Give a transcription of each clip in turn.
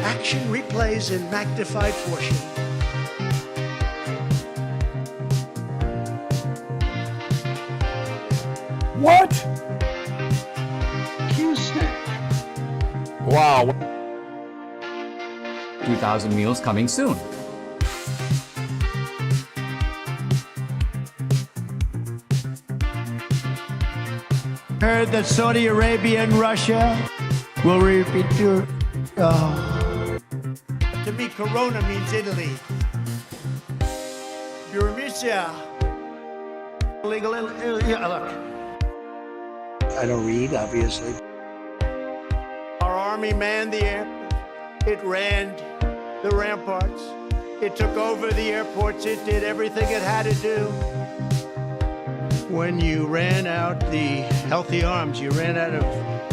Action replays in magnified portion. What? Q-Snack. Wow. 2,000 meals coming soon. Heard that Saudi Arabia and Russia will repeat your... To me, Corona means Italy. Burmisia. Illegal... Look. I don't read, obviously. Our army manned the air. It ran the ramparts. It took over the airports. It did everything it had to do. When you ran out the healthy arms, you ran out of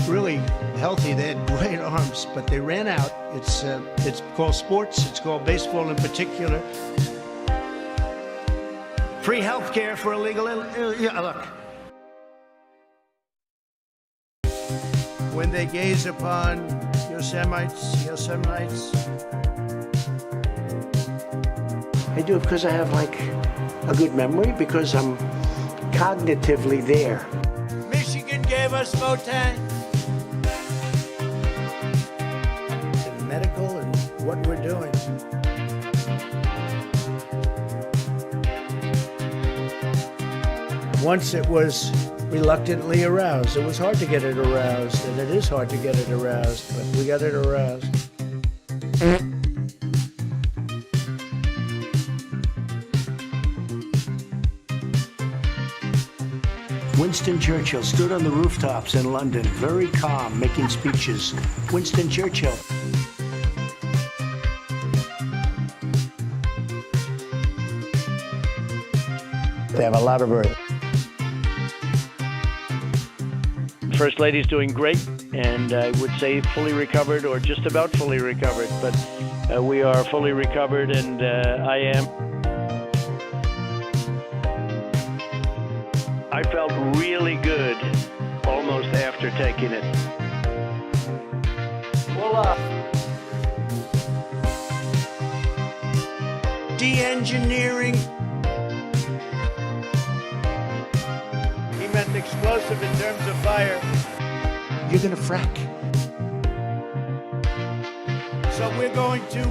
really healthy. They had great arms, but they ran out. It's called sports. It's called baseball in particular. Free health care for illegal... Look. When they gaze upon Yosemites. I do it because I have, like, a good memory, because I'm cognitively there. Michigan gave us Motang. And medical and what we're doing. Once it was reluctantly aroused. It was hard to get it aroused, and it is hard to get it aroused, but we got it aroused. Winston Churchill stood on the rooftops in London, very calm, making speeches. Winston Churchill. They have a lot of earth. First Lady's doing great, and I would say fully recovered or just about fully recovered, but we are fully recovered, and I am. I felt really good almost after taking it. Voila. De-engineering. He meant explosive in terms of fire. You're gonna frack. So we're going to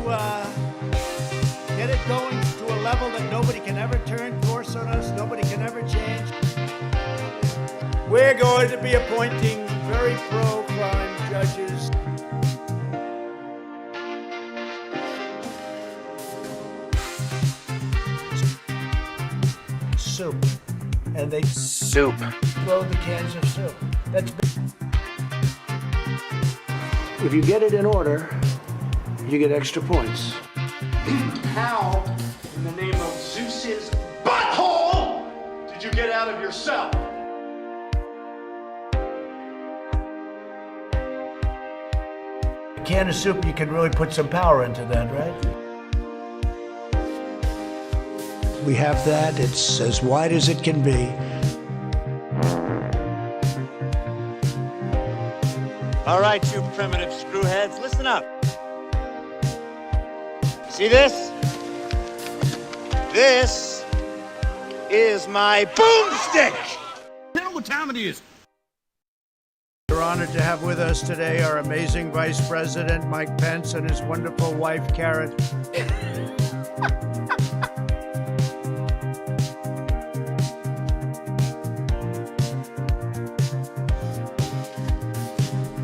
get it going to a level that nobody can ever turn course on us, nobody can ever change. We're going to be appointing very pro-crime judges. Soup. And they Soup. throw the cans of soup. That's if you get it in order, you get extra points. How, in the name of Zeus's butthole, did you get out of your cell? A can of soup, you can really put some power into that, right? We have that. It's as wide as it can be. All right, you primitive screwheads, listen up. See this? This is my boomstick! You know what time it is? We're honored to have with us today our amazing Vice President, Mike Pence, and his wonderful wife, Karen.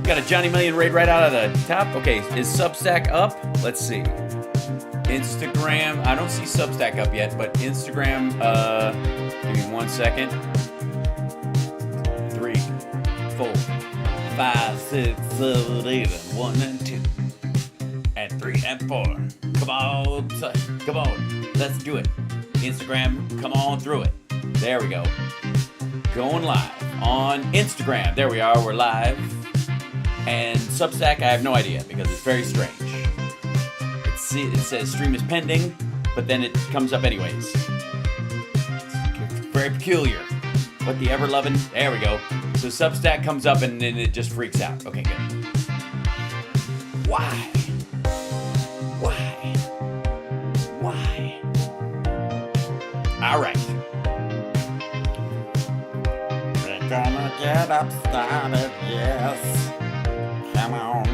Got a Johnny Million raid right out of the top. Okay, is Substack up? Let's see. Instagram, I don't see Substack up yet, but Instagram, give me 1 second. 3, 4, 5, 6, 7, 8, 1 and 2. And 3 and 4. Come on, come on. Let's do it. Instagram, come on through it. There we go. Going live on Instagram. There we are, we're live. And Substack, I have no idea because it's very strange. It says stream is pending, but then it comes up anyways. It's very peculiar. What the ever-loving, there we go. So Substack comes up and then it just freaks out. Okay, good. Why? All right. We're gonna get up started, yes. Come on.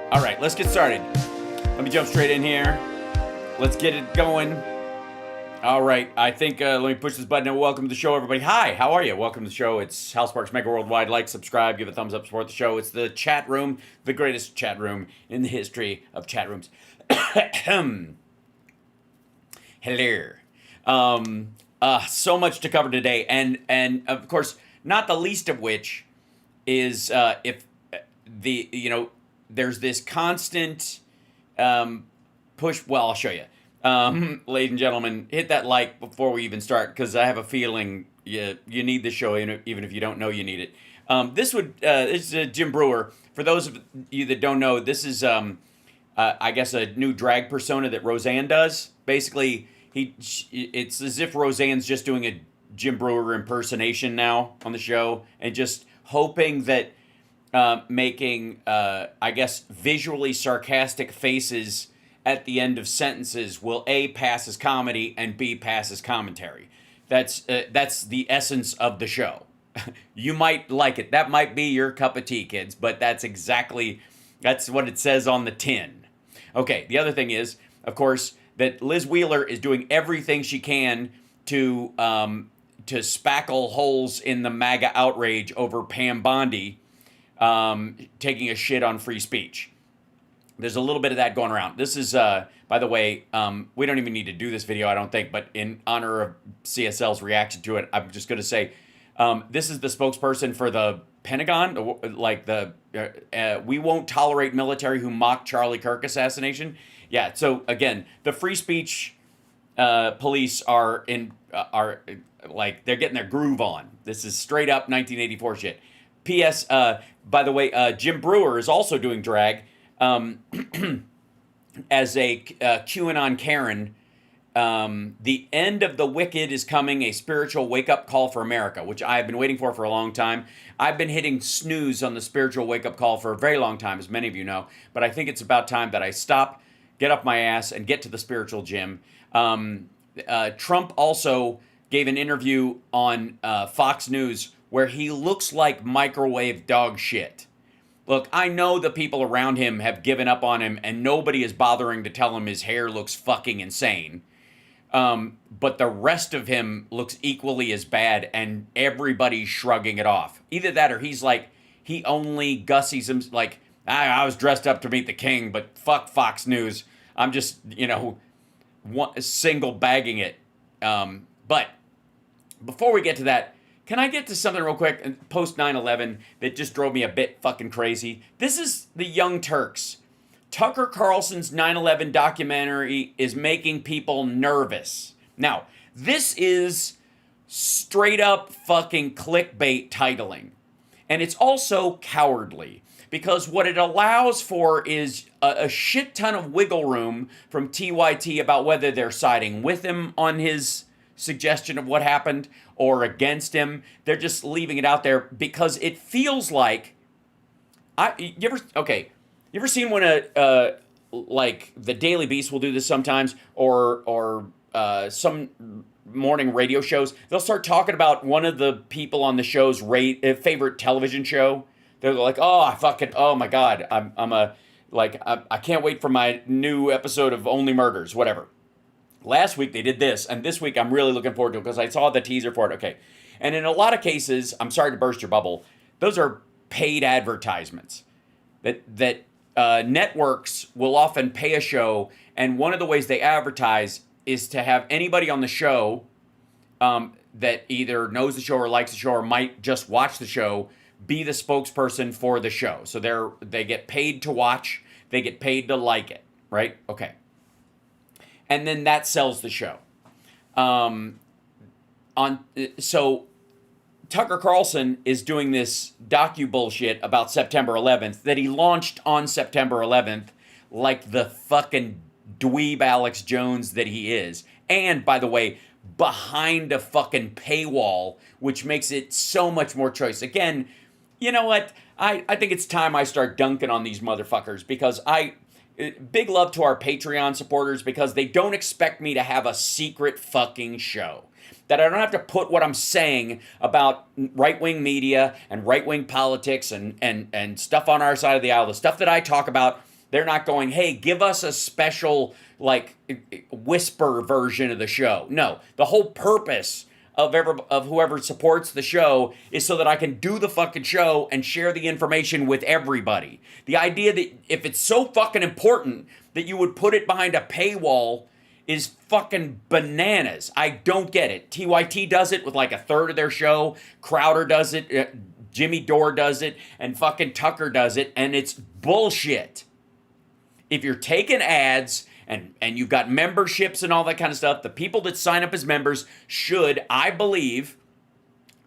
All right, let's get started. Let me jump straight in here. Let's get it going. All right, I think, let me push this button and welcome to the show, everybody. Hi, how are you? Welcome to the show. It's Hal Sparks Megaworldwide. Like, subscribe, give a thumbs up, support the show. It's the chat room, the greatest chat room in the history of chat rooms. Hello. So much to cover today, and of course, not the least of which is there's this constant push. Well, I'll show you. Ladies and gentlemen, hit that like before we even start, because I have a feeling you need the show, even if you don't know you need it. This is Jim Brewer. For those of you that don't know, this is, I guess, a new drag persona that Roseanne does. Basically, it's as if Roseanne's just doing a Jim Brewer impersonation now on the show, and just hoping that making, I guess, visually sarcastic faces at the end of sentences will A, pass as comedy, and B, pass as commentary. That's the essence of the show. You might like it. That might be your cup of tea, kids, but that's what it says on the tin. Okay, the other thing is, of course, that Liz Wheeler is doing everything she can to spackle holes in the MAGA outrage over Pam Bondi taking a shit on free speech. There's a little bit of that going around. This is, by the way, we don't even need to do this video, I don't think, but in honor of CSL's reaction to it, I'm just going to say, this is the spokesperson for the Pentagon, we won't tolerate military who mock Charlie Kirk assassination. Yeah, so again, the free speech police are they're getting their groove on. This is straight up 1984 shit. P.S. By the way, Jim Brewer is also doing drag as a QAnon Karen. The end of the wicked is coming, a spiritual wake-up call for America, which I have been waiting for a long time. I've been hitting snooze on the spiritual wake-up call for a very long time, as many of you know, but I think it's about time that I stop, get off my ass, and get to the spiritual gym. Trump also gave an interview on Fox News where he looks like microwave dog shit. Look, I know the people around him have given up on him, and nobody is bothering to tell him his hair looks fucking insane. But the rest of him looks equally as bad, and everybody's shrugging it off. Either that, or he's like, he only gussies him, like, I was dressed up to meet the king, but fuck Fox News. I'm just, single bagging it. But before we get to that, can I get to something real quick? Post 9/11 that just drove me a bit fucking crazy. This is the Young Turks. Tucker Carlson's 9/11 documentary is making people nervous. Now, this is straight up fucking clickbait titling. And it's also cowardly, because what it allows for is a shit ton of wiggle room from TYT about whether they're siding with him on his suggestion of what happened or against him. They're just leaving it out there because it feels like, you ever seen when a like the Daily Beast will do this sometimes, or some morning radio shows. They'll start talking about one of the people on the show's favorite television show. They're like, oh my God, I can't wait for my new episode of Only Murders, whatever. Last week they did this, and this week I'm really looking forward to it because I saw the teaser for it. Okay. And in a lot of cases, I'm sorry to burst your bubble, those are paid advertisements. That networks will often pay a show, and one of the ways they advertise is to have anybody on the show that either knows the show or likes the show or might just watch the show be the spokesperson for the show. So they get paid to watch, they get paid to like it, right? Okay. And then that sells the show. So Tucker Carlson is doing this docu bullshit about September 11th that he launched on September 11th like the fucking dweeb Alex Jones that he is. And, by the way, behind a fucking paywall, which makes it so much more choice. Again, you know what? I think it's time I start dunking on these motherfuckers because big love to our Patreon supporters because they don't expect me to have a secret fucking show. That I don't have to put what I'm saying about right-wing media and right-wing politics and stuff on our side of the aisle, the stuff that I talk about, they're not going, hey, give us a special, like, whisper version of the show. No, the whole purpose of whoever supports the show is so that I can do the fucking show and share the information with everybody. The idea that if it's so fucking important that you would put it behind a paywall is fucking bananas. I don't get it. TYT does it with like a third of their show. Crowder does it. Jimmy Dore does it. And fucking Tucker does it. And it's bullshit. If you're taking ads and you've got memberships and all that kind of stuff, the people that sign up as members should, I believe,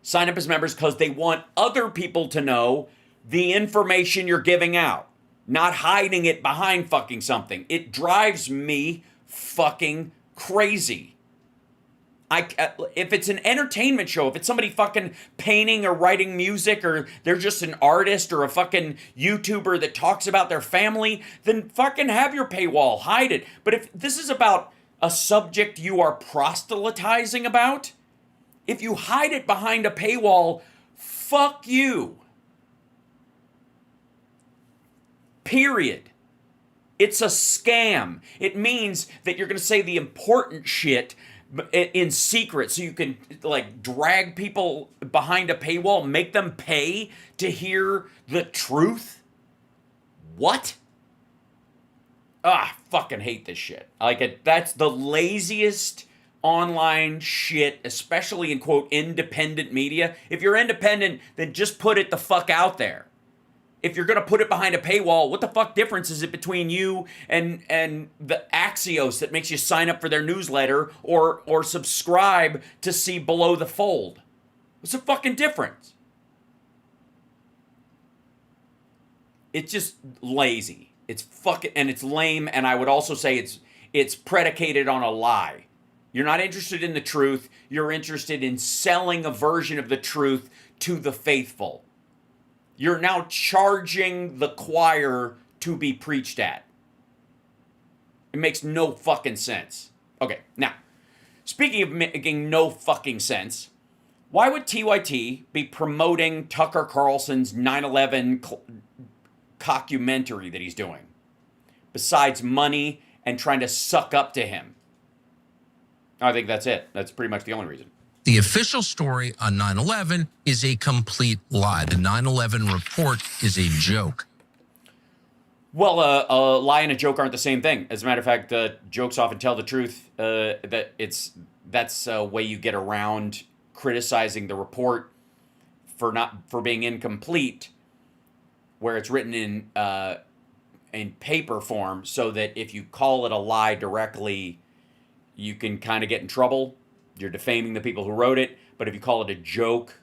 sign up as members because they want other people to know the information you're giving out. Not hiding it behind fucking something. It drives me fucking crazy. If it's an entertainment show, if it's somebody fucking painting or writing music, or they're just an artist or a fucking YouTuber that talks about their family, then fucking have your paywall, hide it. But if this is about a subject you are proselytizing about, if you hide it behind a paywall, fuck you. Period. It's a scam. It means that you're going to say the important shit in secret so you can like drag people behind a paywall, make them pay to hear the truth. What? I fucking hate this shit. That's the laziest online shit, especially in quote independent media. If you're independent, then just put it the fuck out there. If you're going to put it behind a paywall, what the fuck difference is it between you and the Axios that makes you sign up for their newsletter or subscribe to see Below the Fold? What's the fucking difference? It's just lazy. It's fucking, and it's lame, and I would also say it's predicated on a lie. You're not interested in the truth. You're interested in selling a version of the truth to the faithful. You're now charging the choir to be preached at. It makes no fucking sense. Okay, now, speaking of making no fucking sense, why would TYT be promoting Tucker Carlson's 9/11 cockumentary that he's doing? Besides money and trying to suck up to him. I think that's it. That's pretty much the only reason. The official story on 9/11 is a complete lie. The 9/11 report is a joke. Well, a lie and a joke aren't the same thing. As a matter of fact, jokes often tell the truth. That's a way you get around criticizing the report for being incomplete, where it's written in paper form, so that if you call it a lie directly, you can kind of get in trouble. You're defaming the people who wrote it. But if you call it a joke,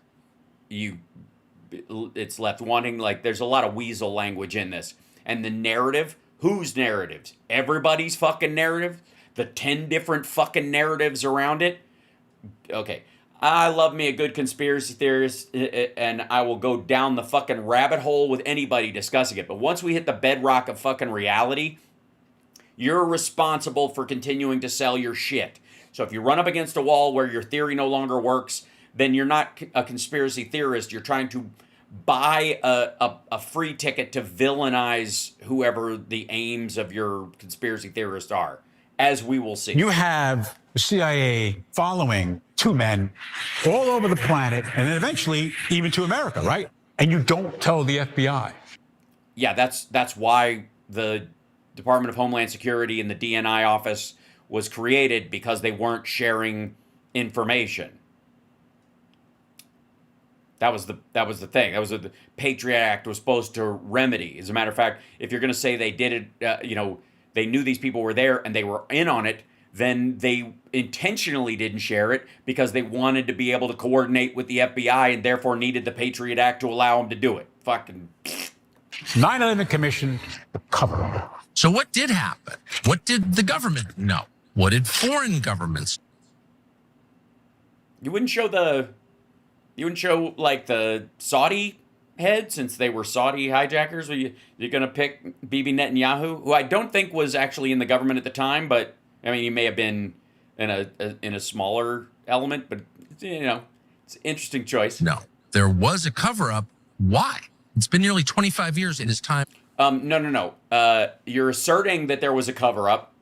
it's left wanting. Like, there's a lot of weasel language in this. And the narrative, whose narratives? Everybody's fucking narrative? The 10 different fucking narratives around it? Okay. I love me a good conspiracy theorist, and I will go down the fucking rabbit hole with anybody discussing it. But once we hit the bedrock of fucking reality, You're responsible for continuing to sell your shit. So if you run up against a wall where your theory no longer works, then you're not a conspiracy theorist. You're trying to buy a free ticket to villainize whoever the aims of your conspiracy theorists are, as we will see. You have the CIA following two men all over the planet, and then eventually even to America, right? And you don't tell the FBI. Yeah, that's why the Department of Homeland Security and the DNI office was created, because they weren't sharing information. That was the thing. That was what the Patriot Act was supposed to remedy. As a matter of fact, if you're going to say they did it, they knew these people were there and they were in on it, then they intentionally didn't share it because they wanted to be able to coordinate with the FBI and therefore needed the Patriot Act to allow them to do it. Fucking 9/11 Commission, the cover-up. So what did happen? What did the government know? What did foreign governments? You wouldn't show like the Saudi head, since they were Saudi hijackers. You're going to pick Bibi Netanyahu, who I don't think was actually in the government at the time, but I mean, he may have been in a smaller element, but it's an interesting choice. No, there was a cover-up. Why? It's been nearly 25 years in his time. No. You're asserting that there was a cover-up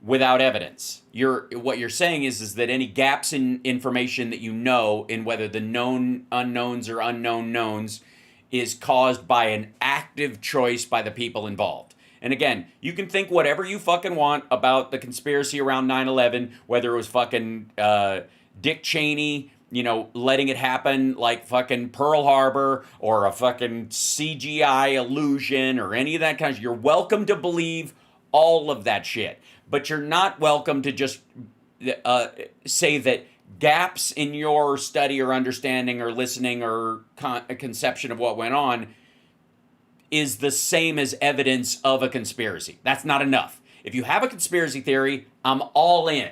without evidence. What you're saying is that any gaps in information that you know in whether the known unknowns or unknown knowns is caused by an active choice by the people involved. And again, you can think whatever you fucking want about the conspiracy around 9/11, whether it was fucking Dick Cheney, letting it happen like fucking Pearl Harbor, or a fucking CGI illusion, or any of that kind of shit. You're welcome to believe all of that shit. But you're not welcome to just say that gaps in your study or understanding or listening or conception of what went on is the same as evidence of a conspiracy. That's not enough. If you have a conspiracy theory, I'm all in.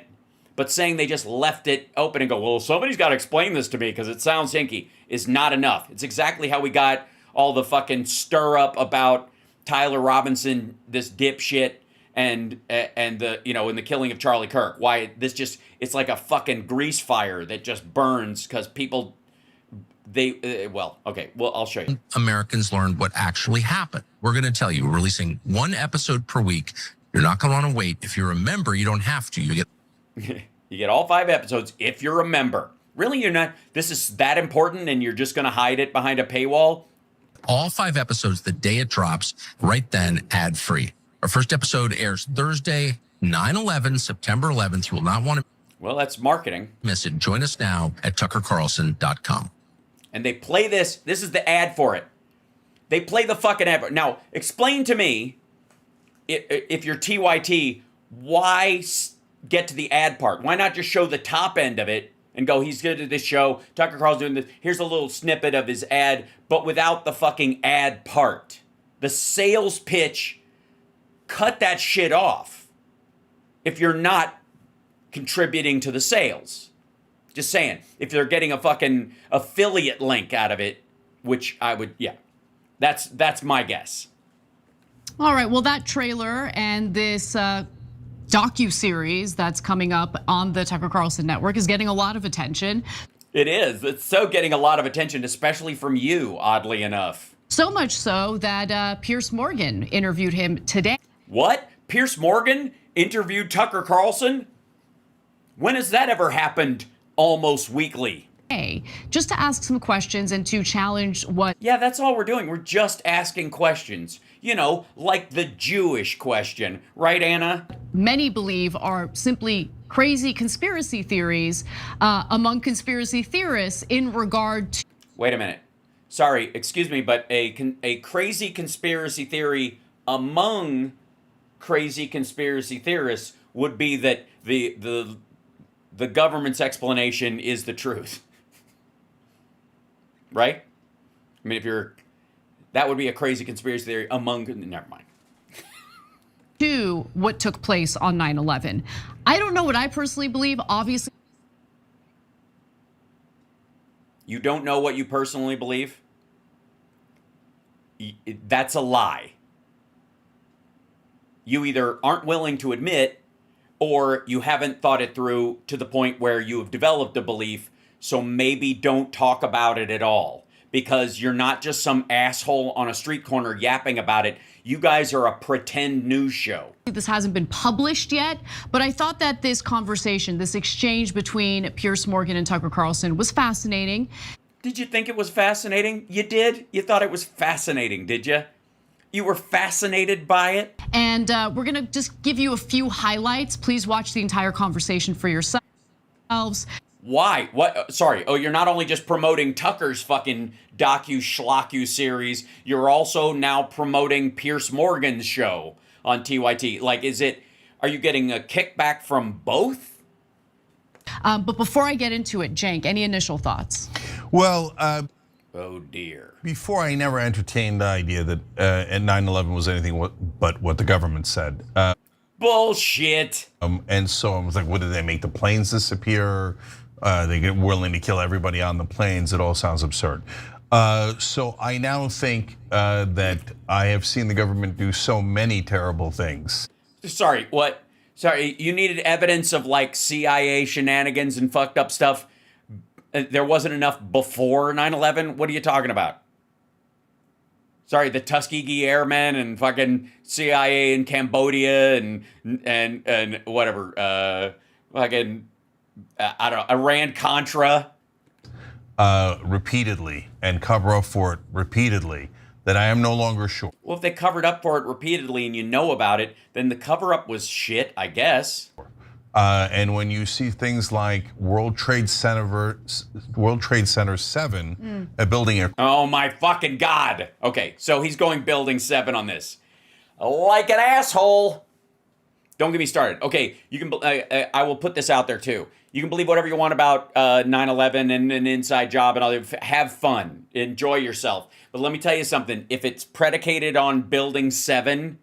But saying they just left it open and go, well, somebody's got to explain this to me because it sounds hinky, is not enough. It's exactly how we got all the fucking stir up about Tyler Robinson, this dipshit, and the in the killing of Charlie Kirk. Why it's like a fucking grease fire that just burns because people I'll show you. Americans learned what actually happened. We're going to tell you, we're releasing one episode per week. You're not going to want to wait. If you're a member, you don't have to. You get all 5 episodes if you're a member. Really, you're not. This is that important, and you're just going to hide it behind a paywall. All 5 episodes the day it drops, right then, ad-free. Our first episode airs Thursday, 9/11, September 11th. You will not want to. Well, that's marketing. Miss it. Join us now at tuckercarlson.com. And they play this. This is the ad for it. They play the fucking ad. Now, explain to me, if you're TYT, why get to the ad part? Why not just show the top end of it and go, he's good at this show, Tucker Carlson's doing this, here's a little snippet of his ad, but without the fucking ad part. The sales pitch, cut that shit off if you're not contributing to the sales. Just saying, if they're getting a fucking affiliate link out of it, which I would, that's my guess. All right, well, that trailer and this docu-series that's coming up on the Tucker Carlson Network is getting a lot of attention. It is. It's so getting a lot of attention, especially from you, oddly enough. So much so that Piers Morgan interviewed him today. What? Piers Morgan interviewed Tucker Carlson? When has that ever happened almost weekly? Just to ask some questions and to challenge what... Yeah, that's all we're doing. We're just asking questions. Like the Jewish question. Right, Anna? Many believe are simply crazy conspiracy theories among conspiracy theorists in regard to... Wait a minute. Sorry, excuse me, but a crazy conspiracy theory among crazy conspiracy theorists would be that the government's explanation is the truth. Right? I mean, that would be a crazy conspiracy theory among, never mind. To what took place on 9/11. I don't know what I personally believe, obviously. You don't know what you personally believe? That's a lie. you either aren't willing to admit or you haven't thought it through to the point where you have developed a belief, so maybe don't talk about it at all. Because you're not just some asshole on a street corner yapping about it. You guys are a pretend news show. This hasn't been published yet, but I thought that this conversation, this exchange between Piers Morgan and Tucker Carlson was fascinating. Did you think it was fascinating? You did? You thought it was fascinating, did you? You were fascinated by it? And we're gonna just give you a few highlights. Please watch the entire conversation for yourselves. Why? What? Sorry. Oh, you're not only just promoting Tucker's fucking docu-schlocku series, you're also now promoting Piers Morgan's show on TYT. Like, are you getting a kickback from both? But before I get into it, Cenk, any initial thoughts? Well, oh dear. before I never entertained the idea that 9/11 was anything but what the government said. Bullshit. And so I was like, what did they make the planes disappear? They get willing to kill everybody on the planes. It all sounds absurd. So I now think that I have seen the government do so many terrible things. Sorry, what? Sorry, you needed evidence of like CIA shenanigans and fucked up stuff. There wasn't enough before 9/11? What are you talking about? Sorry, the Tuskegee Airmen and fucking CIA in Cambodia and whatever. Fucking, I don't know, Iran-Contra. Repeatedly and cover up for it repeatedly, that I am no longer sure. Well, if they covered up for it repeatedly and you know about it, then the cover-up was shit, I guess. And when you see things like World Trade Center 7, a building. Oh my fucking God. Okay, so he's going building 7 on this. Like an asshole. Don't get me started. Okay, you can. I will put this out there too. You can believe whatever you want about 9/11 and an inside job and all that. Have fun, enjoy yourself. But let me tell you something. If it's predicated on building 7,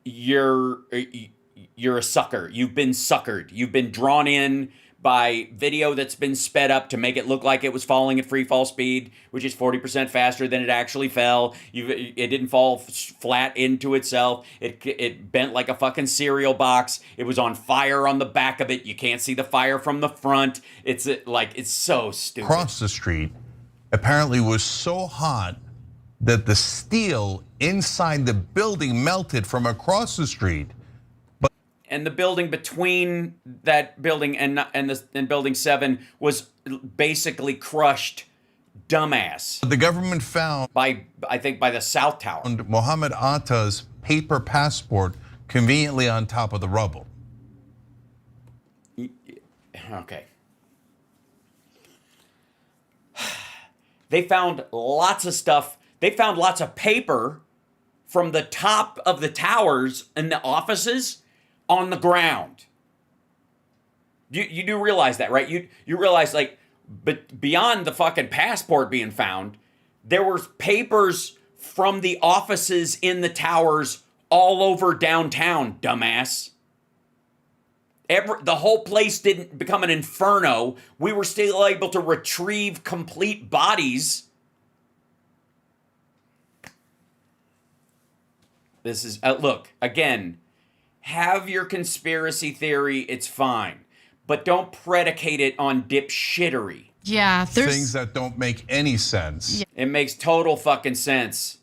you're a sucker. You've been suckered. You've been drawn in by video that's been sped up to make it look like it was falling at free fall speed, which is 40% faster than it actually fell. It didn't fall flat into itself. It bent like a fucking cereal box. It was on fire on the back of it. You can't see the fire from the front. It's so stupid. Across the street apparently was so hot that the steel inside the building melted from across the street. And the building between that building and building 7 was basically crushed, dumbass. The government found, I think by the South Tower, Mohammed Atta's paper passport conveniently on top of the rubble. Okay. They found lots of stuff. They found lots of paper from the top of the towers and the offices on the ground. You do realize that, right? You realize, like, but beyond the fucking passport being found, there were papers from the offices in the towers all over downtown, dumbass. The whole place didn't become an inferno. We were still able to retrieve complete bodies. This is, look, again, have your conspiracy theory, it's fine. But don't predicate it on dipshittery. Yeah, there's things that don't make any sense. Yeah. It makes total fucking sense.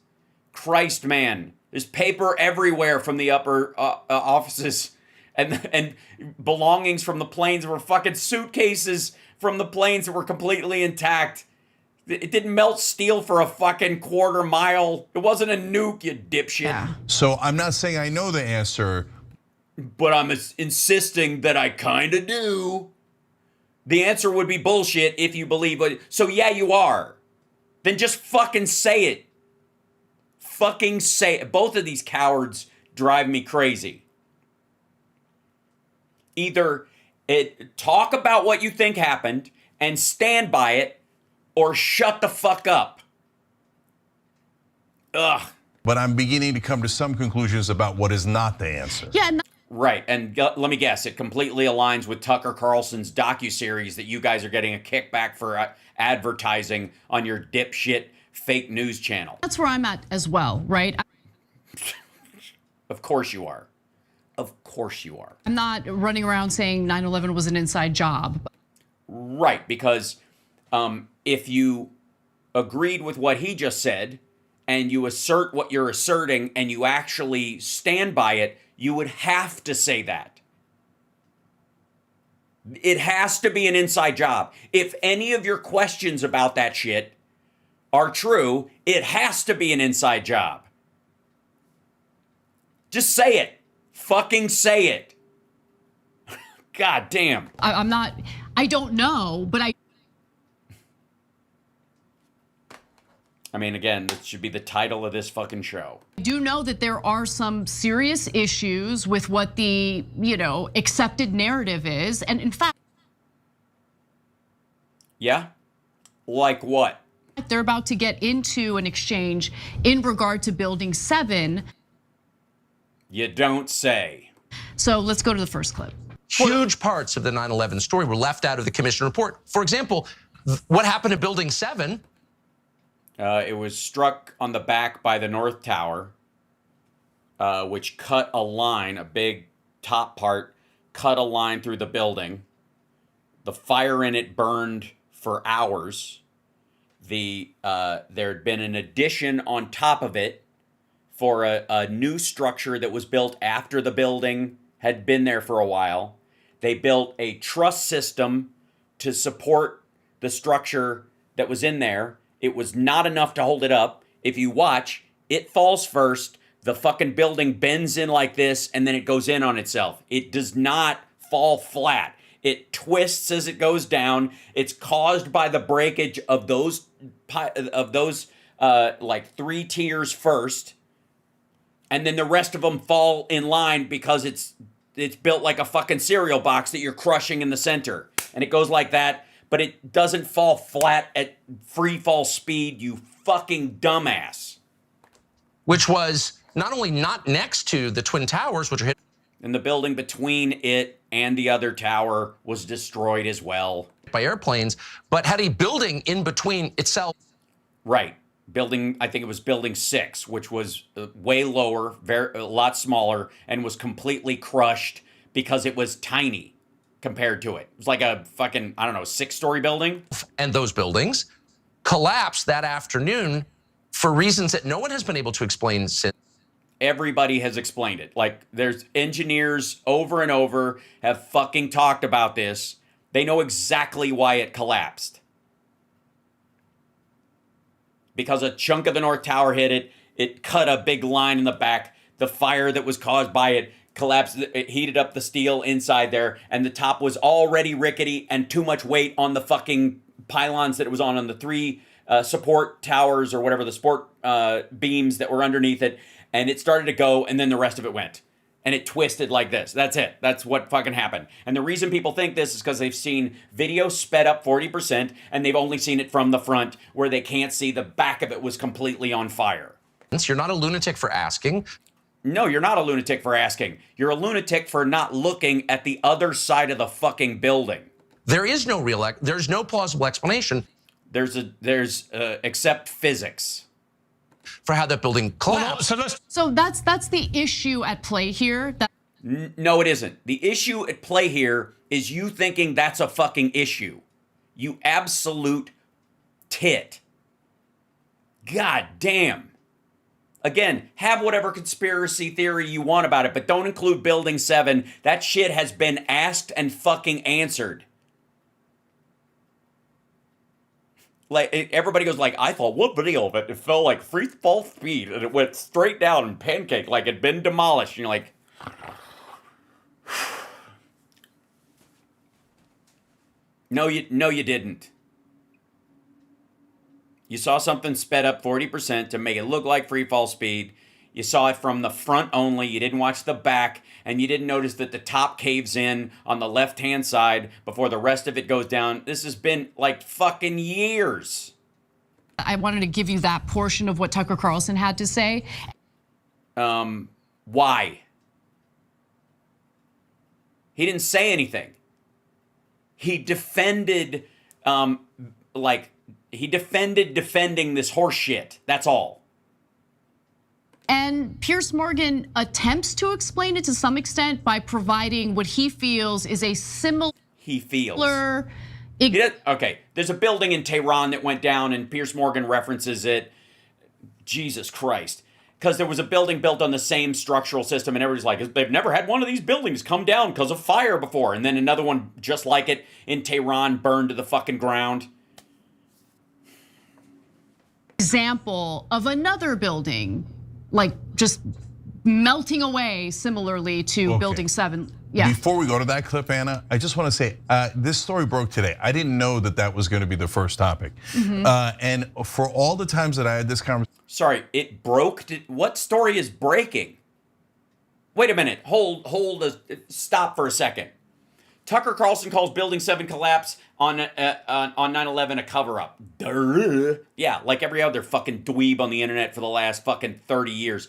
Christ, man. There's paper everywhere from the upper offices. And belongings from the planes were fucking suitcases from the planes that were completely intact. It didn't melt steel for a fucking quarter mile. It wasn't a nuke, you dipshit. Yeah. So I'm not saying I know the answer, but I'm insisting that I kind of do. The answer would be bullshit if you believe it. So yeah, you are. Then just fucking say it. Fucking say it. Both of these cowards drive me crazy. Either talk about what you think happened and stand by it, or shut the fuck up. Ugh. but I'm beginning to come to some conclusions about what is not the answer. Yeah. Right, and let me guess, it completely aligns with Tucker Carlson's docuseries that you guys are getting a kickback for advertising on your dipshit fake news channel. That's where I'm at as well, right? Of course you are. Of course you are. I'm not running around saying 9/11 was an inside job. Right, because if you agreed with what he just said and you assert what you're asserting and you actually stand by it, you would have to say that. It has to be an inside job. If any of your questions about that shit are true, it has to be an inside job. Just say it. Fucking say it. God damn. I don't know, but I mean, again, this should be the title of this fucking show. I do know that there are some serious issues with what the, accepted narrative is. And in fact, Yeah? Like what? they're about to get into an exchange in regard to Building 7. You don't say. So let's go to the first clip. Huge parts of the 9/11 story were left out of the commission report. For example, what happened to Building 7? It was struck on the back by the North Tower, which cut a line, a big top part, cut a line through the building. The fire in it burned for hours. There had been an addition on top of it for a new structure that was built after the building had been there for a while. They built a truss system to support the structure that was in there. It was not enough to hold it up. If you watch, it falls first. The fucking building bends in like this, and then it goes in on itself. It does not fall flat. It twists as it goes down. It's caused by the breakage of those like 3 tiers first, and then the rest of them fall in line because it's built like a fucking cereal box that you're crushing in the center, and it goes like that. But it doesn't fall flat at free fall speed, you fucking dumbass. Which was not only not next to the Twin Towers, which are hit. And the building between it and the other tower was destroyed as well. By airplanes, but had a building in between itself. Right. I think it was building 6, which was way lower, a lot smaller, and was completely crushed because it was tiny compared to it. It was like a fucking, 6-story building. And those buildings collapsed that afternoon for reasons that no one has been able to explain since. Everybody has explained it. Like, there's engineers over and over have fucking talked about this. They know exactly why it collapsed. Because a chunk of the North Tower hit it. It cut a big line in the back. The fire that was caused by it collapsed, it heated up the steel inside there, and the top was already rickety and too much weight on the fucking pylons that it was on the 3 support towers or whatever, the support beams that were underneath it, and it started to go, and then the rest of it went. And it twisted like this. That's it. That's what fucking happened. And the reason people think this is because they've seen video sped up 40%, and they've only seen it from the front where they can't see the back of it was completely on fire. You're not a lunatic for asking. No, you're not a lunatic for asking. You're a lunatic for not looking at the other side of the fucking building. There's no plausible explanation. There's except physics for how that building collapsed. So that's the issue at play here. No, it isn't. The issue at play here is you thinking that's a fucking issue. You absolute tit. God damn. Again, have whatever conspiracy theory you want about it, but don't include Building 7. That shit has been asked and fucking answered. Like, everybody goes like, I thought, what video of it? It fell like free fall speed, and it went straight down and pancaked like it'd been demolished. And you're like, no, you didn't. You saw something sped up 40% to make it look like free fall speed. You saw it from the front only. You didn't watch the back, and you didn't notice that the top caves in on the left-hand side before the rest of it goes down. This has been like fucking years. I wanted to give you that portion of what Tucker Carlson had to say. Why? He didn't say anything. He defended, defending this horse shit. That's all. And Piers Morgan attempts to explain it to some extent by providing what he feels is a similar. Okay, there's a building in Tehran that went down, and Piers Morgan references it. Jesus Christ. Because there was a building built on the same structural system, and everybody's like, they've never had one of these buildings come down because of fire before. And then another one just like it in Tehran burned to the fucking ground. Example of another building, like just melting away similarly to Building 7. Yeah. Before we go to that clip, Anna, I just want to say this story broke today. I didn't know that was going to be the first topic. And for all the times that I had this conversation. Sorry, it broke? What story is breaking? Wait a minute. Stop for a second. Tucker Carlson calls Building 7 collapse on 9/11 a cover-up. Duh. Yeah, like every other fucking dweeb on the internet for the last fucking 30 years.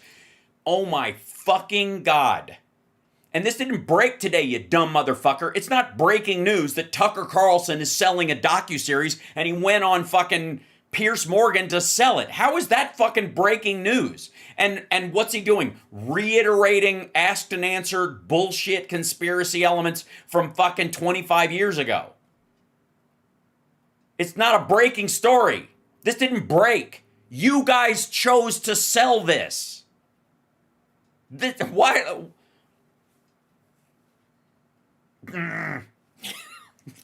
Oh my fucking God. And this didn't break today, you dumb motherfucker. It's not breaking news that Tucker Carlson is selling a docuseries and he went on fucking Piers Morgan to sell it. How is that fucking breaking news? And what's he doing? Reiterating asked and answered bullshit conspiracy elements from fucking 25 years ago. It's not a breaking story. This didn't break. You guys chose to sell this. Why?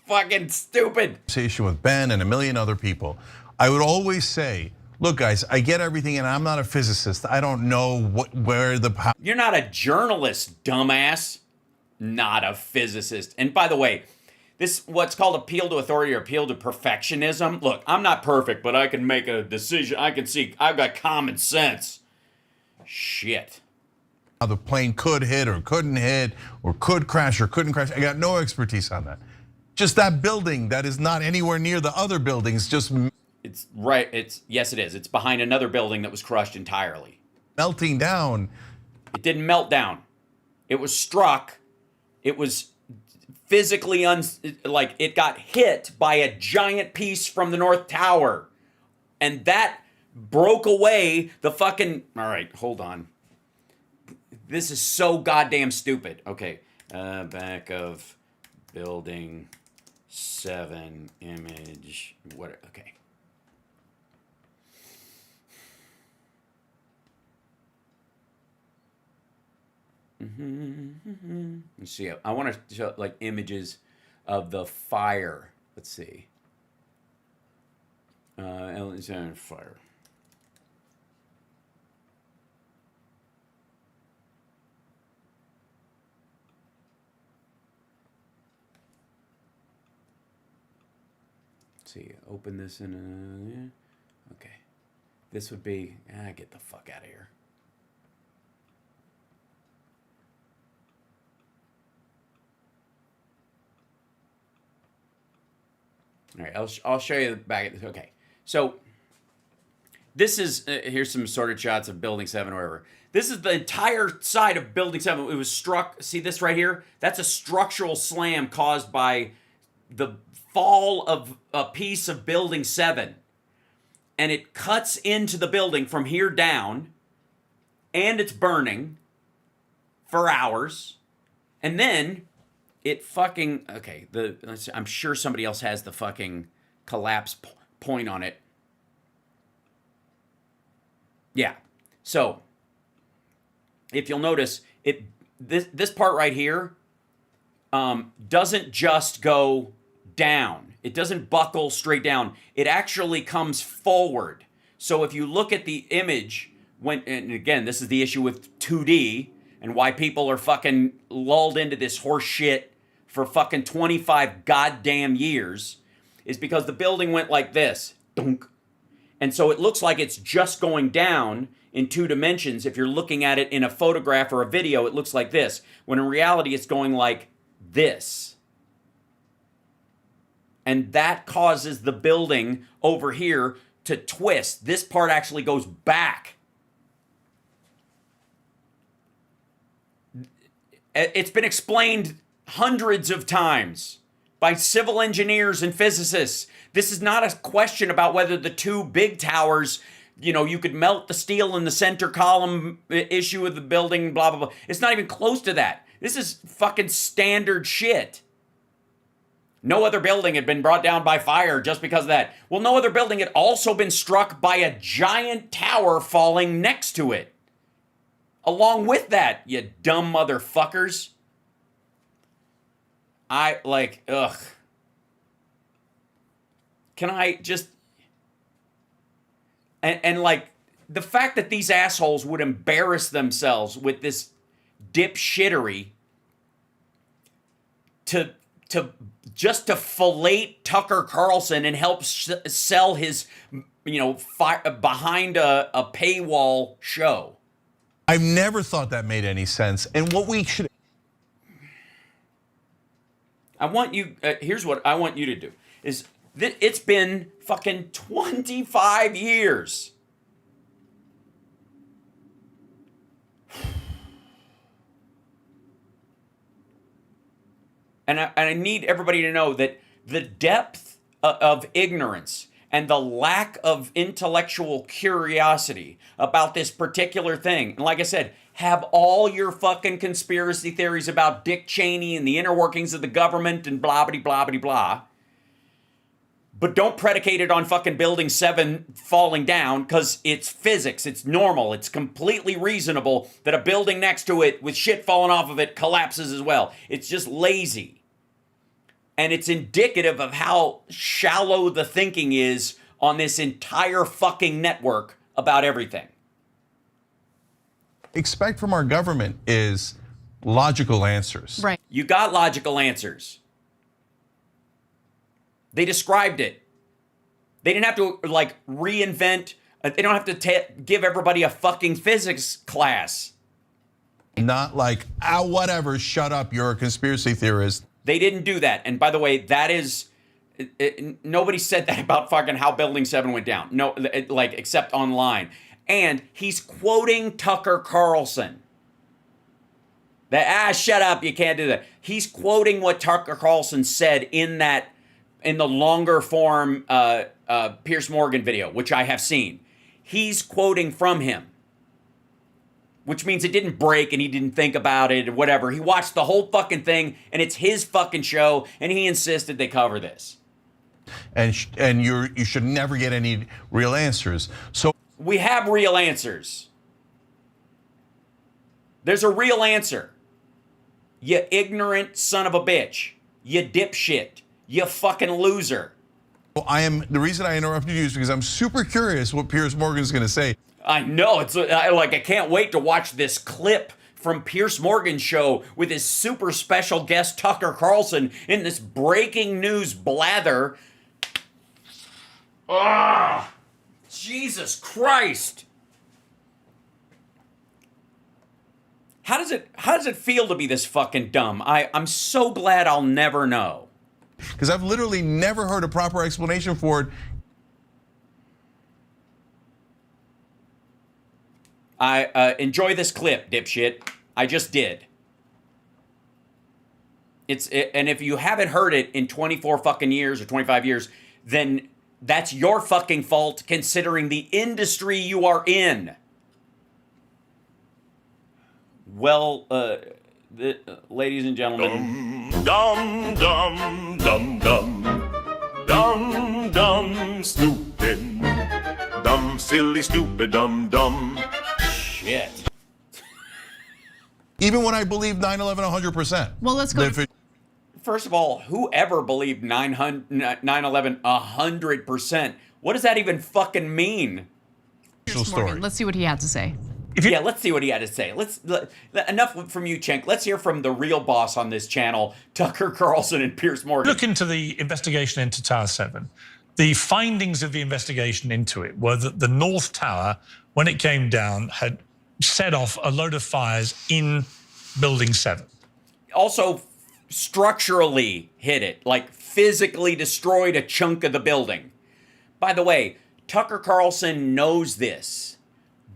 Fucking stupid. Conversation with Ben and a million other people. I would always say, look, guys, I get everything, and I'm not a physicist. I don't know where the power. You're not a journalist, dumbass. Not a physicist. And by the way, this what's called appeal to authority or appeal to perfectionism. Look, I'm not perfect, but I can make a decision. I can see. I've got common sense. Shit. How the plane could hit or couldn't hit or could crash or couldn't crash. I got no expertise on that. Just that building that is not anywhere near the other buildings. Just. It's right. Yes, it is. It's behind another building that was crushed entirely. Melting down. It didn't melt down. It was struck. It was physically like it got hit by a giant piece from the North Tower. And that broke away the fucking. All right, hold on. This is so goddamn stupid. Okay. Back of Building 7 image. What? Okay. Let's see. I want to show like images of the fire. Let's see. Fire. Let's see. Open this in a. Okay. This would be. Get the fuck out of here. All right, I'll show you the back of this. Okay, so this is, here's some assorted shots of Building 7 or whatever. This is the entire side of Building 7. It was struck, see this right here? That's a structural slam caused by the fall of a piece of Building 7. And it cuts into the building from here down, and it's burning for hours. And then it fucking, okay, I'm sure somebody else has the fucking collapse point on it. Yeah. So, if you'll notice, this part right here doesn't just go down. It doesn't buckle straight down. It actually comes forward. So if you look at the image, and again, this is the issue with 2D, and why people are fucking lulled into this horse shit for fucking 25 goddamn years, is because the building went like this. Dunk. And so it looks like it's just going down in 2 dimensions. If you're looking at it in a photograph or a video, it looks like this. When in reality, it's going like this. And that causes the building over here to twist. This part actually goes back. It's been explained hundreds of times by civil engineers and physicists. This is not a question about whether the 2 big towers you know, you could melt the steel in the center column issue of the building, blah, blah, blah. It's not even close to that. This is fucking standard shit. No other building had been brought down by fire just because of that. Well, no other building had also been struck by a giant tower falling next to it. Along with that, you dumb motherfuckers. Ugh. Can I just... And like, the fact that these assholes would embarrass themselves with this dipshittery to just to fillet Tucker Carlson and help sell his, you know, behind a paywall show. I've never thought that made any sense. And what we should... I want you, here's what I want you to do, is it's been fucking 25 years. And I need everybody to know that the depth of ignorance and the lack of intellectual curiosity about this particular thing, and like I said, have all your fucking conspiracy theories about Dick Cheney and the inner workings of the government and blah, blah, blah, blah, blah. But don't predicate it on fucking Building 7 falling down, because it's physics, it's normal, it's completely reasonable that a building next to it with shit falling off of it collapses as well. It's just lazy. And it's indicative of how shallow the thinking is on this entire fucking network about everything. Expect from our government is logical answers. Right. You got logical answers. They described it. They didn't have to like reinvent. They don't have to give everybody a fucking physics class. Not like, whatever, shut up, you're a conspiracy theorist. They didn't do that. And by the way, that is, nobody said that about fucking how Building 7 went down. No, like, except online. And he's quoting Tucker Carlson. Shut up, you can't do that. He's quoting what Tucker Carlson said in the longer form Piers Morgan video, which I have seen. He's quoting from him. Which means it didn't break and he didn't think about it or whatever. He watched the whole fucking thing and it's his fucking show and he insisted they cover this. And you should never get any real answers. So we have real answers. There's a real answer. You ignorant son of a bitch. You dipshit. You fucking loser. the reason I interrupted you is because I'm super curious what Piers Morgan is going to say. I know, I can't wait to watch this clip from Piers Morgan's show with his super special guest Tucker Carlson in this breaking news blather. Ah, Jesus Christ. How does it feel to be this fucking dumb? I'm so glad I'll never know. Because I've literally never heard a proper explanation for it. I enjoy this clip, dipshit. I just did. And if you haven't heard it in 24 fucking years or 25 years, then that's your fucking fault considering the industry you are in. Well, ladies and gentlemen. Dum, dum, dum, dum. Dum, dum, stupid. Dumb, silly, stupid, dumb, dumb. Shit. Even when I believe 9/11 100%. Well, let's go. First of all, whoever believed 9/11 100%? What does that even fucking mean? Morgan, let's see what he had to say. Yeah, let's see what he had to say. Enough from you, Cenk. Let's hear from the real boss on this channel, Tucker Carlson and Piers Morgan. Look into the investigation into Tower 7. The findings of the investigation into it were that the North Tower, when it came down, had set off a load of fires in Building 7. Also, structurally hit it, like physically destroyed a chunk of the building. By the way, Tucker Carlson knows this,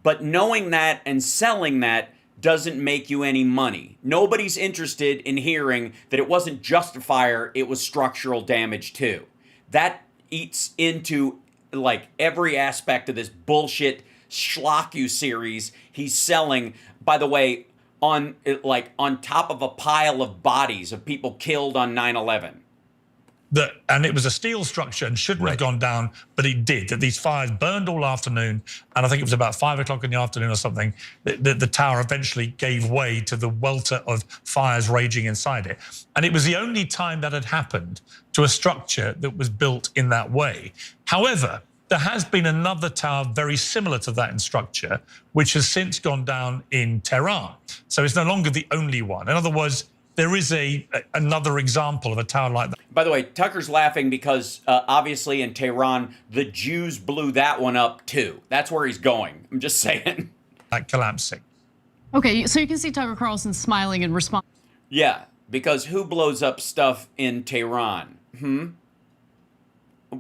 but knowing that and selling that doesn't make you any money. Nobody's interested in hearing that it wasn't just a fire, it was structural damage too. That eats into like every aspect of this bullshit schlock series he's selling, by the way, on top of a pile of bodies of people killed on 9/11. And it was a steel structure and shouldn't have gone down, but it did. That these fires burned all afternoon, and I think it was about 5 o'clock in the afternoon or something. The tower eventually gave way to the welter of fires raging inside it, and it was the only time that had happened to a structure that was built in that way. However, there has been another tower very similar to that in structure, which has since gone down in Tehran. So it's no longer the only one. In other words, there is another example of a tower like that. By the way, Tucker's laughing because obviously in Tehran, the Jews blew that one up too. That's where he's going. I'm just saying. Like collapsing. Okay, so you can see Tucker Carlson smiling in response. Yeah, because who blows up stuff in Tehran?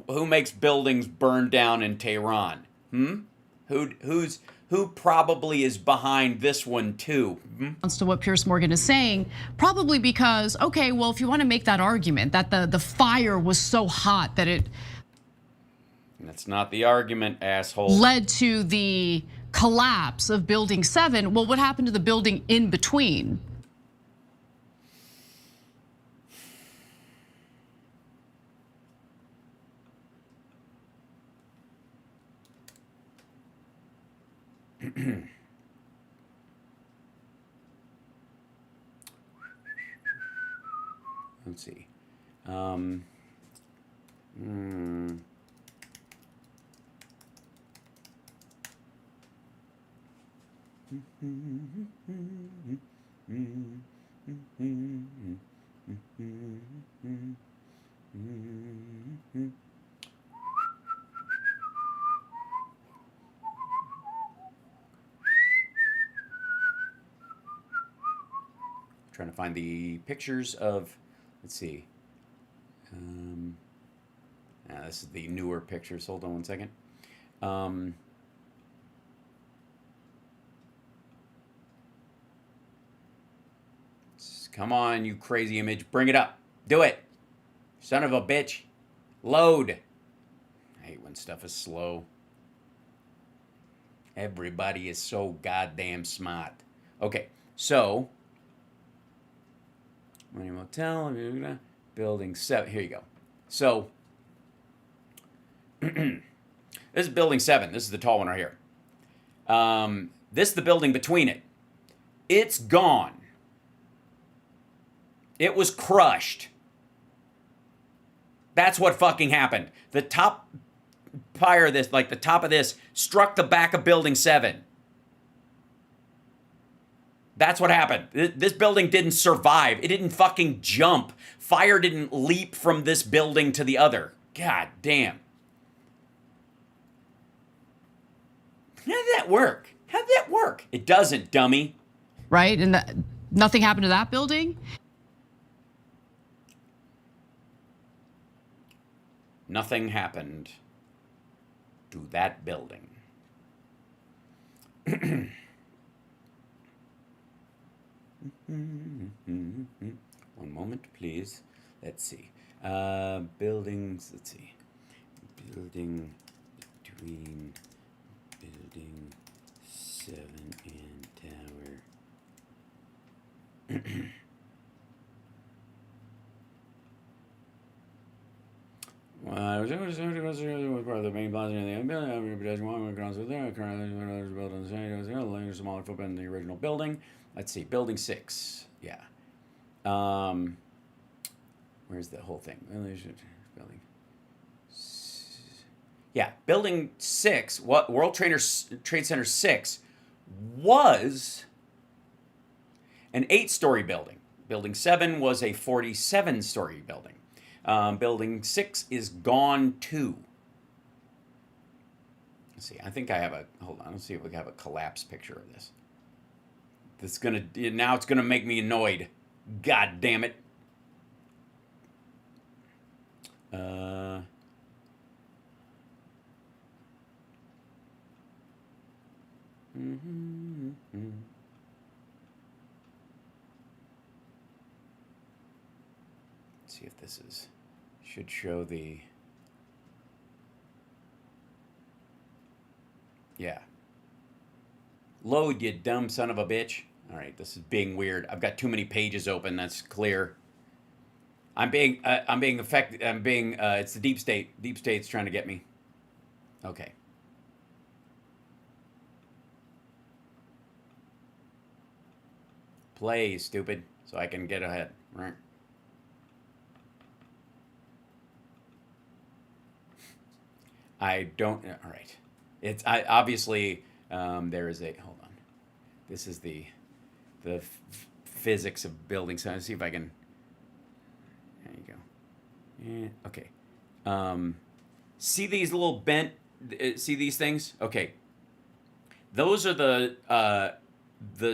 Who makes buildings burn down in Tehran? Who probably is behind this one too? To what Piers Morgan is saying, probably because, okay, well, if you want to make that argument that the fire was so hot that it That's not the argument, asshole. Led to the collapse of Building 7, well, what happened to the building in between? Let's see. Trying to find the pictures of, let's see. This is the newer pictures. Hold on one second. Come on, you crazy image. Bring it up. Do it. Son of a bitch. Load. I hate when stuff is slow. Everybody is so goddamn smart. Okay, so Money Motel, Building 7. Here you go. So this is Building 7. This is the tall one right here. This is the building between it. It's gone. It was crushed. That's what fucking happened. The top pyre of this, like the top of this, struck the back of Building 7. That's what happened. This building didn't survive. It didn't fucking jump. Fire didn't leap from this building to the other. God damn. How did that work? How did that work? It doesn't, dummy. Right? And nothing happened to that building? Nothing happened to that building. One moment, please. Let's see. Buildings, let's see. Building between Building 7 and Tower. Part of the main plaza in the building. Currently, building a smaller footprint than the original building. Let's see, Building 6. Yeah. Where's the whole thing? Building. Yeah, Building 6. What World Trade Center 6 was an 8-story building. Building 7 was a 47-story building. Building 6 is gone too. Let's see. I think I have a. Hold on. Let's see if we have a collapse picture of this. That's gonna. Now it's gonna make me annoyed. God damn it. Let's see if this is. Should show the. Yeah. Load, you dumb son of a bitch. All right, this is being weird. I've got too many pages open. That's clear. I'm being affected. It's the deep state. Deep state's trying to get me. Okay. Play, stupid, so I can get ahead. Right. I don't. All right. It's obviously there is a. Hold on. This is the physics of building. So let's see if I can. There you go. Yeah, okay. See these little bent. See these things? Okay. Those are the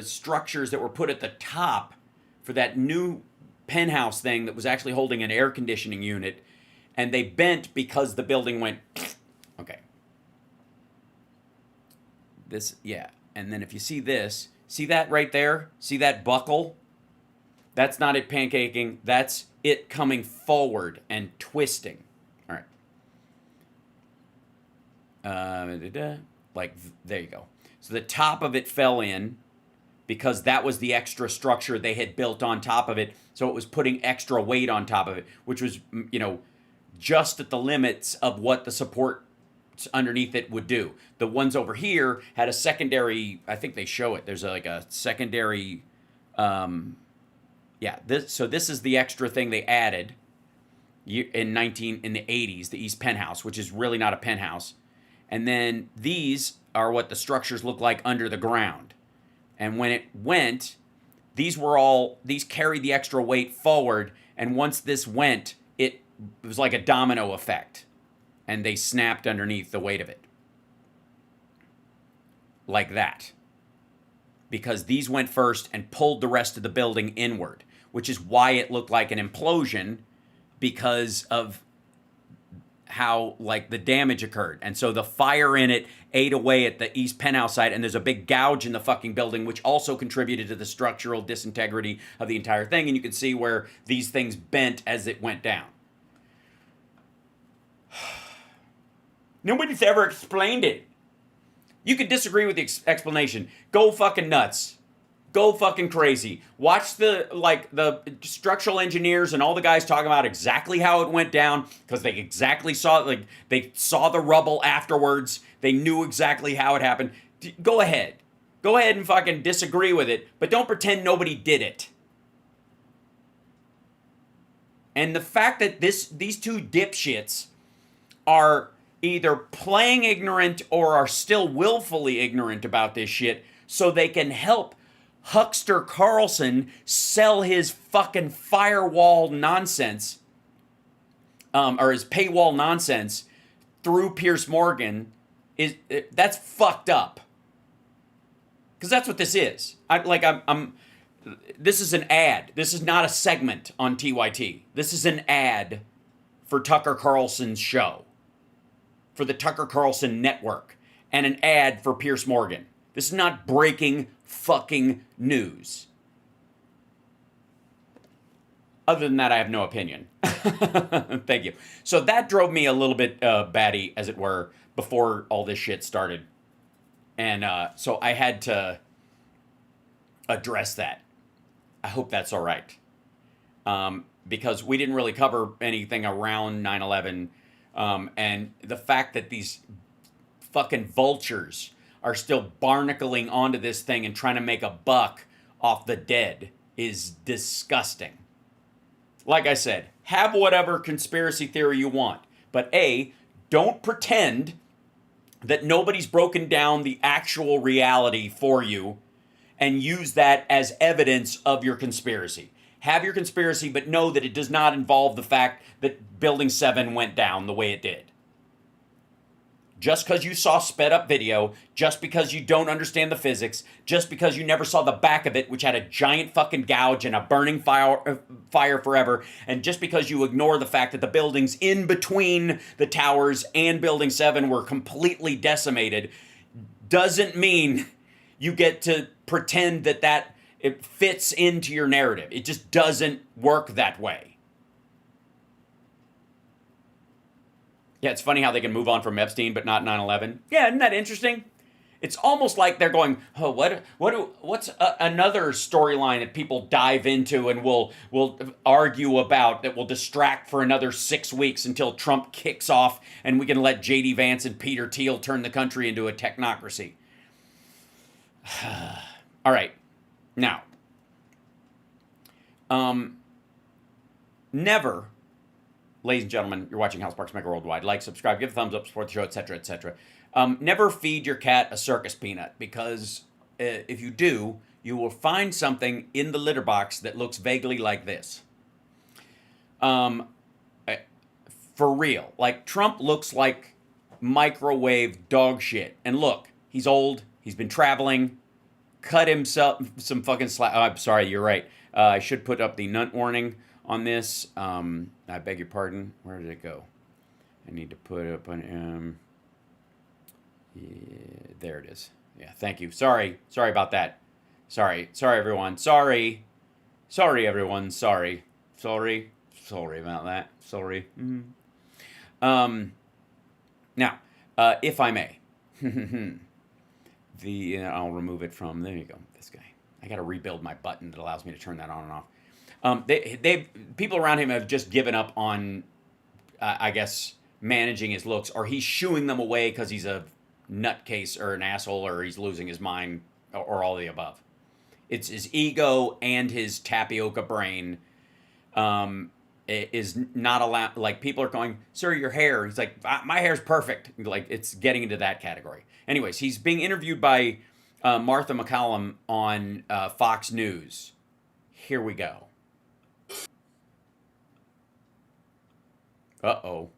structures that were put at the top for that new penthouse thing that was actually holding an air conditioning unit, and they bent because the building went. Okay. This, yeah. And then if you see this, see that right there? See that buckle? That's not it pancaking. That's it coming forward and twisting. All right. Like, there you go. So the top of it fell in because that was the extra structure they had built on top of it. So it was putting extra weight on top of it, which was, just at the limits of what the support underneath it would do. The ones over here had a secondary, I think they show it. There's like a secondary, this is the extra thing they added in the 80s, the East Penthouse, which is really not a penthouse. And then these are what the structures look like under the ground. And when it went, these carried the extra weight forward. And once this went, it was like a domino effect. And they snapped underneath the weight of it. Like that. Because these went first and pulled the rest of the building inward, which is why it looked like an implosion, because of how the damage occurred. And so the fire in it ate away at the East Penthouse side, and there's a big gouge in the fucking building, which also contributed to the structural disintegrity of the entire thing. And you can see where these things bent as it went down. Nobody's ever explained it. You could disagree with the explanation. Go fucking nuts. Go fucking crazy. Watch the structural engineers and all the guys talking about exactly how it went down, because they exactly saw they saw the rubble afterwards. They knew exactly how it happened. Go ahead. Go ahead and fucking disagree with it, but don't pretend nobody did it. And the fact that these two dipshits are either playing ignorant or are still willfully ignorant about this shit so they can help Huckster Carlson sell his fucking firewall nonsense, or his paywall nonsense through Piers Morgan, that's fucked up. Because that's what this is. This is an ad. This is not a segment on TYT. This is an ad for Tucker Carlson's show, for the Tucker Carlson network, and an ad for Piers Morgan. This is not breaking fucking news. Other than that, I have no opinion. Thank you. So that drove me a little bit batty, as it were, before all this shit started. And so I had to address that. I hope that's all right. Because we didn't really cover anything around 9/11. And the fact that these fucking vultures are still barnacling onto this thing and trying to make a buck off the dead is disgusting. Like I said, have whatever conspiracy theory you want. But A, don't pretend that nobody's broken down the actual reality for you and use that as evidence of your conspiracy. Have your conspiracy, but know that it does not involve the fact that Building 7 went down the way it did. Just because you saw sped up video, just because you don't understand the physics, just because you never saw the back of it, which had a giant fucking gouge and a burning fire forever, and just because you ignore the fact that the buildings in between the towers and Building 7 were completely decimated, doesn't mean you get to pretend that it fits into your narrative. It just doesn't work that way. Yeah, it's funny how they can move on from Epstein, but not 9/11. Yeah, isn't that interesting? It's almost like they're going, oh, what's another storyline that people dive into and will argue about that will distract for another 6 weeks until Trump kicks off and we can let J.D. Vance and Peter Thiel turn the country into a technocracy. All right, now, never, ladies and gentlemen, you're watching House Parks Megaworldwide. Like, subscribe, give a thumbs up, support the show, etc., etc. Never feed your cat a circus peanut, because if you do, you will find something in the litter box that looks vaguely like this. For real. Like, Trump looks like microwave dog shit. And look, he's old, he's been traveling, cut himself some fucking slack. Oh, I'm sorry, you're right. I should put up the nut warning on this. I beg your pardon. Where did it go? I need to put up an yeah, there it is. Yeah, thank you. Sorry about that. Sorry everyone. Sorry everyone. Sorry about that. Sorry. Now, if I may, I'll remove it from. There you go. This guy. I got to rebuild my button that allows me to turn that on and off. People around him have just given up on, I guess, managing his looks, or he's shooing them away because he's a nutcase or an asshole, or he's losing his mind, or all the above. It's his ego and his tapioca brain is not allowed. Like, people are going, sir, your hair. He's like, my hair's perfect. Like, it's getting into that category. Anyways, he's being interviewed by Martha McCallum on Fox News. Here we go. Uh-oh.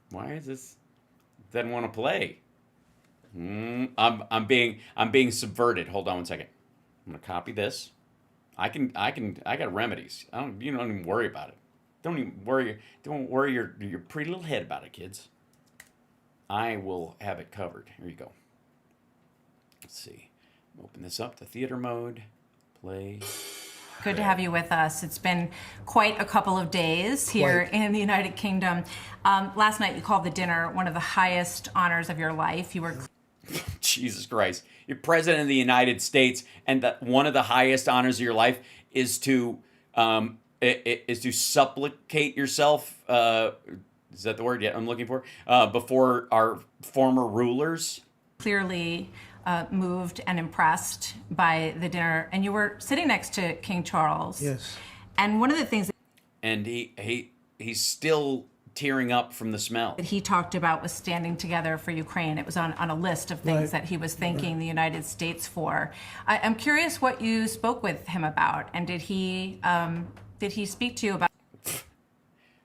Why is this? Doesn't want to play. I'm being subverted. Hold on one second. I'm gonna copy this. I got remedies. You don't even worry about it. Don't worry your pretty little head about it, kids. I will have it covered. Here you go. Let's see. Open this up to theater mode. Play. Good to have you with us. It's been quite a couple of days here in the United Kingdom. Last night you called the dinner one of the highest honors of your life. You were... Jesus Christ. You're president of the United States, and one of the highest honors of your life is to supplicate yourself. Is that the word? Yeah, I'm looking for before our former rulers. Clearly moved and impressed by the dinner, and you were sitting next to King Charles. Yes. And one of the things and he's still tearing up from the smell that he talked about was standing together for Ukraine. It was on a list of things that he was thanking the United States for. I'm curious what you spoke with him about, and did he speak to you about?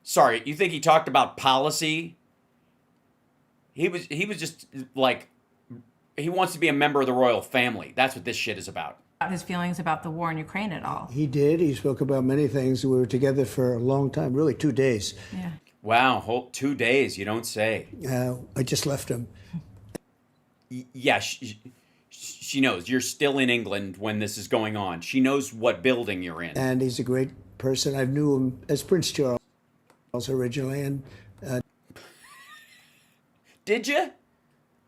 Sorry, you think he talked about policy? He was just like, he wants to be a member of the royal family. That's what this shit is about. His feelings about the war in Ukraine at all? He did. He spoke about many things. We were together for a long time, really 2 days. Yeah. Wow, whole 2 days, you don't say. I just left him. Yeah, she knows. You're still in England when this is going on. She knows what building you're in. And he's a great person. I knew him as Prince Charles originally. And did you?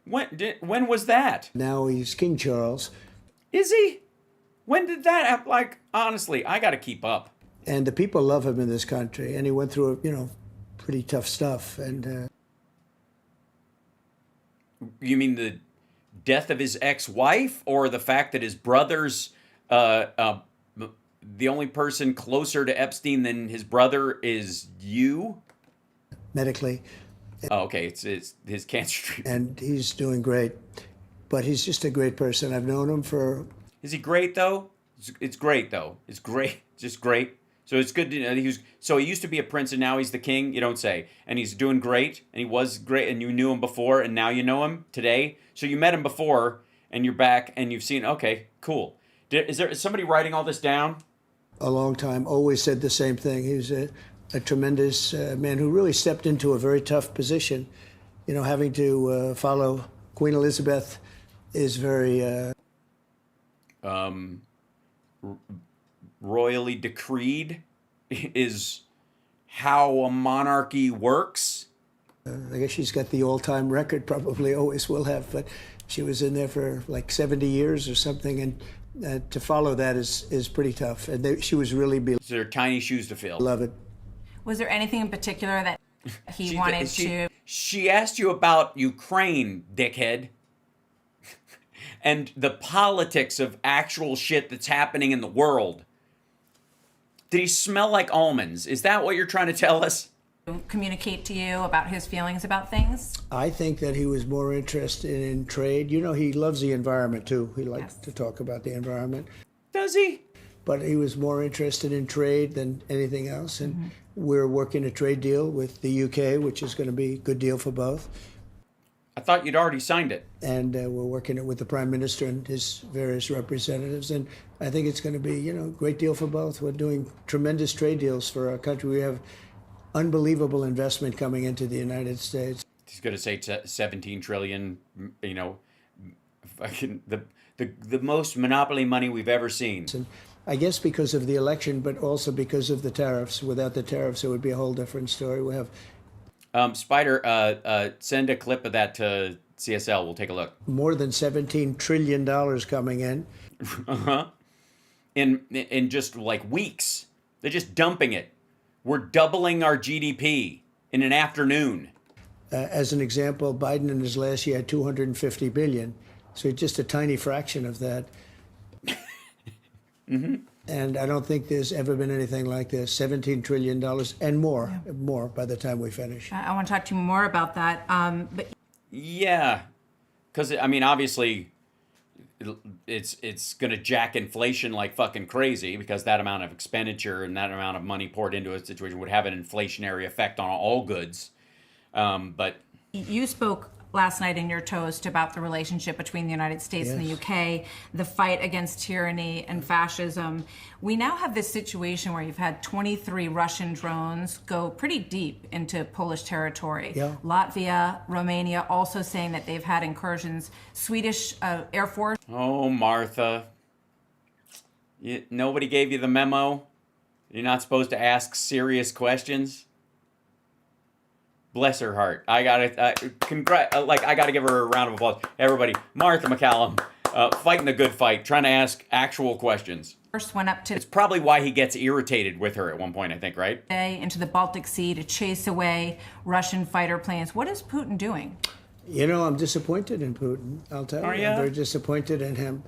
When was that? Now he's King Charles. Is he? When did that happen? Like, honestly, I got to keep up. And the people love him in this country. And he went through, pretty tough stuff. And you mean the death of his ex-wife, or the fact that his brother's the only person closer to Epstein than his brother is you? Medically. Oh, okay, it's his cancer treatment. And he's doing great. But he's just a great person. I've known him for... Is he great, though? It's great, though. It's great. Just great. So it's good to know he used to be a prince and now he's the king? You don't say. And he's doing great, and he was great, and you knew him before, and now you know him today? So you met him before, and you're back, and you've seen, okay, cool. Is somebody writing all this down? A long time, always said the same thing. He was a tremendous man who really stepped into a very tough position. Having to follow Queen Elizabeth is very... royally decreed is how a monarchy works. I guess she's got the all-time record, probably always will have, but she was in there for like 70 years or something, and to follow that is pretty tough. And she was really They're tiny shoes to fill. beloved. Was there anything in particular that he wanted to? She asked you about Ukraine, dickhead, and the politics of actual shit that's happening in the world. Did he smell like almonds? Is that what you're trying to tell us? Communicate to you about his feelings about things? I think that he was more interested in trade. You know, he loves the environment too. He likes to talk about the environment. Does he? But he was more interested in trade than anything else. And we're working a trade deal with the UK, which is going to be a good deal for both. I thought you'd already signed it. And we're working it with the Prime Minister and his various representatives. And I think it's going to be, a great deal for both. We're doing tremendous trade deals for our country. We have unbelievable investment coming into the United States. He's going to say 17 trillion, fucking the most monopoly money we've ever seen. And I guess because of the election, but also because of the tariffs. Without the tariffs, it would be a whole different story. We have Spider, send a clip of that to CSL. We'll take a look. more than $17 trillion coming in. In just like weeks. They're just dumping it. We're doubling our GDP in an afternoon. As an example, Biden in his last year had $250 billion. So just a tiny fraction of that. And I don't think there's ever been anything like this. $17 trillion and more by the time we finish. I want to talk to you more about that. But yeah, because obviously, it's going to jack inflation like fucking crazy, because that amount of expenditure and that amount of money poured into a situation would have an inflationary effect on all goods. But you spoke last night in your toast about the relationship between the United States and the UK, the fight against tyranny and fascism. We now have this situation where you've had 23 Russian drones go pretty deep into Polish territory. Latvia, Romania also saying that they've had incursions. Swedish Air Force. Oh, Martha. Nobody gave you the memo? You're not supposed to ask serious questions? Bless her heart. I gotta I gotta give her a round of applause. Everybody, Martha McCallum, fighting the good fight, trying to ask actual questions. First went up to. It's probably why he gets irritated with her at one point, I think, right? Into the Baltic Sea to chase away Russian fighter planes. What is Putin doing? I'm disappointed in Putin. I'll tell you. I'm very disappointed in him.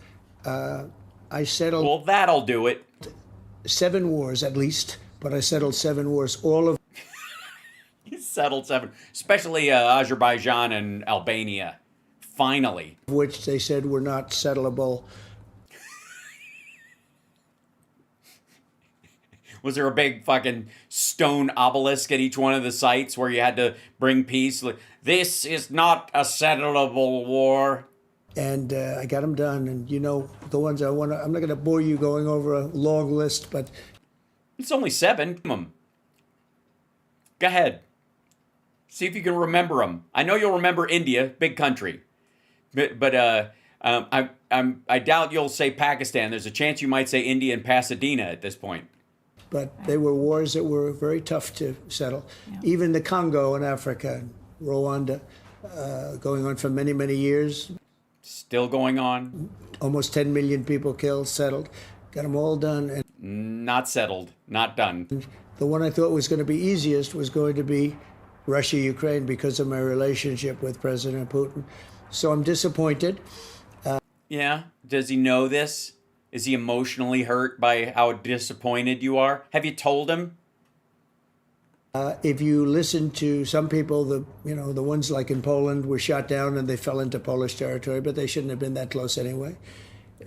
I settled. Well, that'll do it. 7 wars at least, but I settled 7 wars. All of. Settled 7, especially Azerbaijan and Albania, finally. Which they said were not settlable. Was there a big fucking stone obelisk at each one of the sites where you had to bring peace? Like, this is not a settlable war. And I got them done. And the ones I want to, I'm not going to bore you going over a long list, but. It's only 7. Go ahead. See if you can remember them. I know you'll remember India, big country, but I doubt you'll say Pakistan. There's a chance you might say India and Pasadena at this point. But they were wars that were very tough to settle. Even the Congo in Africa, Rwanda, going on for many, many years. Still going on. Almost 10 million people killed, settled. Got them all done. And not settled, not done. The one I thought was going to be easiest was going to be Russia, Ukraine, because of my relationship with President Putin. So I'm disappointed. Yeah. Does he know this? Is he emotionally hurt by how disappointed you are? Have you told him? If you listen to some people, the ones like in Poland were shot down and they fell into Polish territory, but they shouldn't have been that close anyway.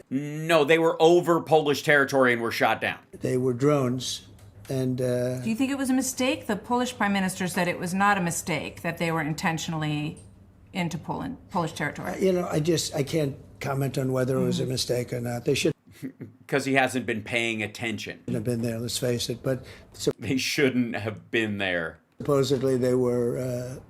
No, they were over Polish territory and were shot down. They were drones. And do you think it was a mistake? The Polish prime minister said it was not a mistake, that they were intentionally into Polish territory. I can't comment on whether it was a mistake or not. They should. Because he hasn't been paying attention. Have been there, let's face it. But they shouldn't have been there. Supposedly they were